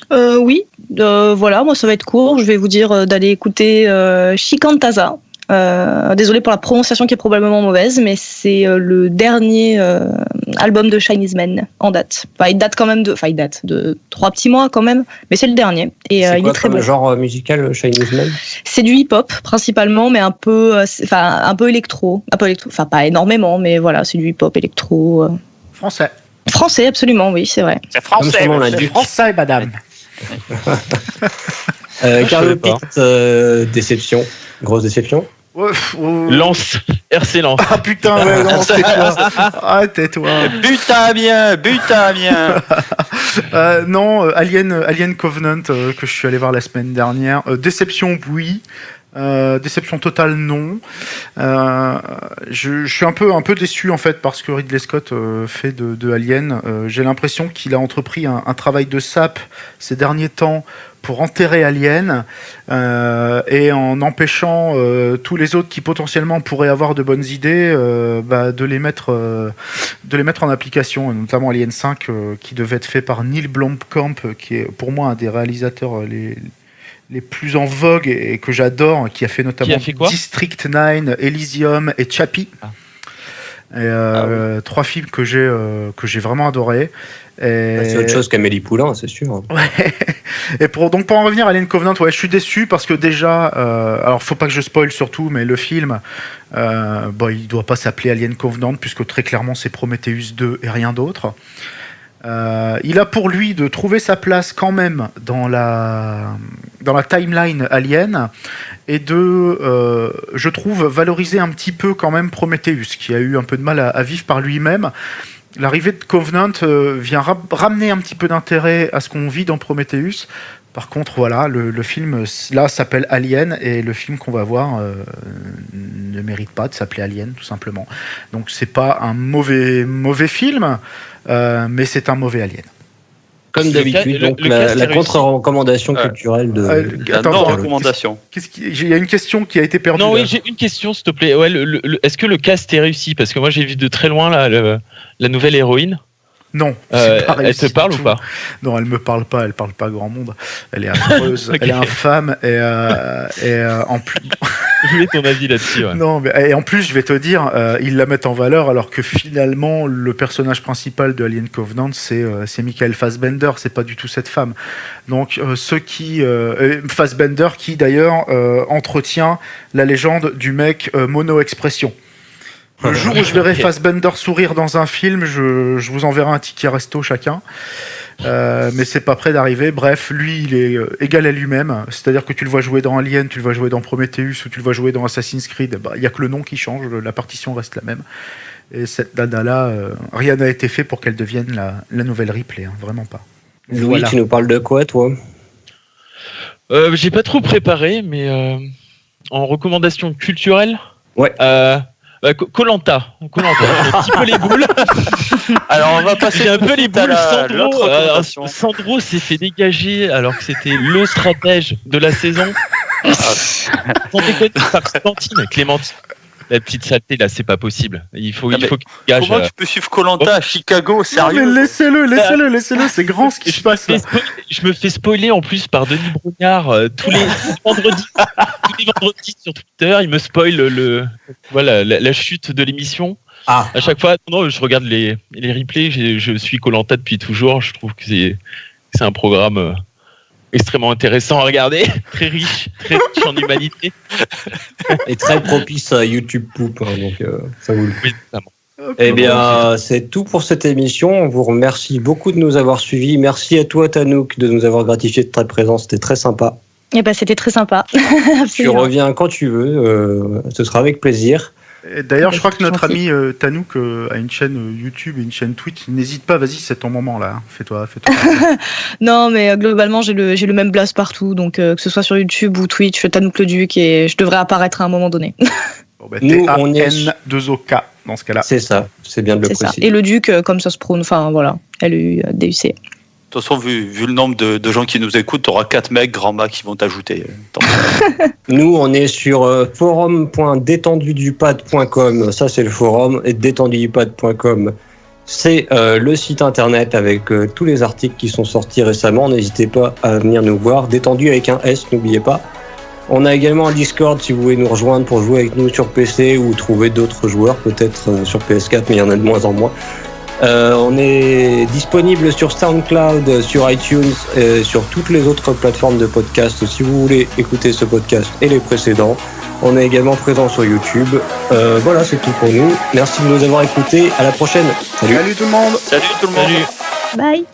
Oui, voilà, moi ça va être court. Je vais vous dire d'aller écouter Shikantaza. Désolé pour la prononciation qui est probablement mauvaise, mais c'est le dernier album de Chinese Men en date. Enfin, il date de 3 petits mois quand même, mais c'est le dernier. Et il est très beau. C'est quoi le genre musical Chinese Men? C'est du hip-hop principalement, mais un peu électro. Enfin, pas énormément, mais voilà, c'est du hip-hop électro. Français. Français, absolument, oui, c'est vrai. C'est français. Comme son nom C'est l'indique. français, madame. Carlo Pitt, déception. Grosse déception. Lance, RC Lance. Ah putain, ouais, non, tais-toi. Ah, tais-toi. Butin bien. Non, Alien Covenant que je suis allé voir la semaine dernière. Déception, oui. Déception totale, non. Je suis un peu déçu en fait parce que Ridley Scott fait de Alien. J'ai l'impression qu'il a entrepris un travail de sape ces derniers temps pour enterrer Alien et en empêchant tous les autres qui potentiellement pourraient avoir de bonnes idées de les mettre en application, notamment Alien 5 qui devait être fait par Neil Blomkamp, qui est pour moi un des réalisateurs les plus en vogue et que j'adore, qui a fait notamment District 9, Elysium et Chappie. Et 3 films que j'ai vraiment adorés. C'est autre chose qu'Amélie Poulain, c'est sûr. Ouais. Et pour en revenir à Alien Covenant, ouais, je suis déçu parce que déjà, alors faut pas que je spoil surtout, mais le film, il doit pas s'appeler Alien Covenant puisque très clairement c'est Prometheus 2 et rien d'autre. Il a pour lui de trouver sa place quand même dans la timeline Alien et je trouve, valoriser un petit peu quand même Prometheus, qui a eu un peu de mal à vivre par lui-même. L'arrivée de Covenant vient ramener un petit peu d'intérêt à ce qu'on vit dans Prometheus. Par contre, voilà, le film là s'appelle Alien et le film qu'on va voir ne mérite pas de s'appeler Alien, tout simplement. Donc c'est pas un mauvais film, mais c'est un mauvais Alien. Comme d'habitude, donc la contre-recommandation culturelle de la non-recommandation. Il y a une question qui a été perdue. Non, oui, j'ai une question, s'il te plaît. Ouais, est-ce que le cast est réussi? Parce que moi, j'ai vu de très loin là, la nouvelle héroïne. Non, elle te parle ou pas? Non, elle me parle pas. Elle parle pas grand monde. Elle est affreuse, okay. Elle est infâme et en plus. Je voulais ton avis là-dessus. Ouais. Non, mais et en plus, je vais te dire, ils la mettent en valeur alors que finalement, le personnage principal de Alien Covenant, c'est Michael Fassbender. C'est pas du tout cette femme. Donc, Fassbender qui d'ailleurs entretient la légende du mec mono-expression. Le jour où je verrai Fassbender sourire dans un film, je vous enverrai un ticket resto chacun. Mais c'est pas près d'arriver. Bref, lui, il est égal à lui-même. C'est-à-dire que tu le vois jouer dans Alien, tu le vois jouer dans Prometheus ou tu le vois jouer dans Assassin's Creed. Il n'y a que le nom qui change, la partition reste la même. Et cette nana-là, rien n'a été fait pour qu'elle devienne la nouvelle Ripley. Hein, vraiment pas. Louis, voilà. Tu nous parles de quoi, toi? J'ai pas trop préparé, mais en recommandation culturelle. Ouais. Koh-Lanta, un petit peu les boules. Alors on va passer un peu les boules. Sandro s'est fait dégager alors que c'était le stratège de la saison. Sans déconner, par Clémentine. La petite saleté là, c'est pas possible. Il faut qu'il dégage. Comment tu peux suivre Koh-Lanta à Chicago, sérieux? Non, mais laissez-le, c'est grand ce qui se passe là. Je me fais spoiler en plus par Denis Brognard tous les vendredis sur Twitter. Il me spoil la chute de l'émission. À chaque fois, non, je regarde les replays. Je suis Koh-Lanta depuis toujours. Je trouve que c'est un programme extrêmement intéressant à regarder, très riche en humanité. Et très propice à YouTube Poop, hein, donc ça vaut le coup. Eh bien, c'est tout pour cette émission. On vous remercie beaucoup de nous avoir suivis. Merci à toi, Tanouk, de nous avoir gratifié de ta présence. C'était très sympa. Eh ben, c'était très sympa. Tu reviens quand tu veux. Ce sera avec plaisir. Et d'ailleurs, je crois que notre ami Tanouk a une chaîne YouTube et une chaîne Twitch. N'hésite pas, vas-y, c'est ton moment là. Fais-toi. Non, mais globalement, j'ai le même blast partout. Donc, que ce soit sur YouTube ou Twitch, Tanouk le Duc, et je devrais apparaître à un moment donné. Bon, bah, nous, on est N2OK dans ce cas-là. C'est ça, c'est bien de le préciser. Et le Duc, comme ça se prononce, enfin voilà, LUDUC. De toute façon, vu le nombre de gens qui nous écoutent, tu auras 4 mecs grand max qui vont t'ajouter. Nous, on est sur forum.détendudupad.com. Ça, c'est le forum. Et détendudupad.com, c'est le site internet avec tous les articles qui sont sortis récemment. N'hésitez pas à venir nous voir. Détendu avec un S, n'oubliez pas. On a également un Discord si vous voulez nous rejoindre pour jouer avec nous sur PC ou trouver d'autres joueurs, peut-être sur PS4, mais il y en a de moins en moins. On est disponible sur SoundCloud, sur iTunes, sur toutes les autres plateformes de podcast si vous voulez écouter ce podcast et les précédents. On est également présent sur YouTube. Voilà, c'est tout pour nous. Merci de nous avoir écoutés. À la prochaine. Salut tout le monde. Salut tout le monde. Bye.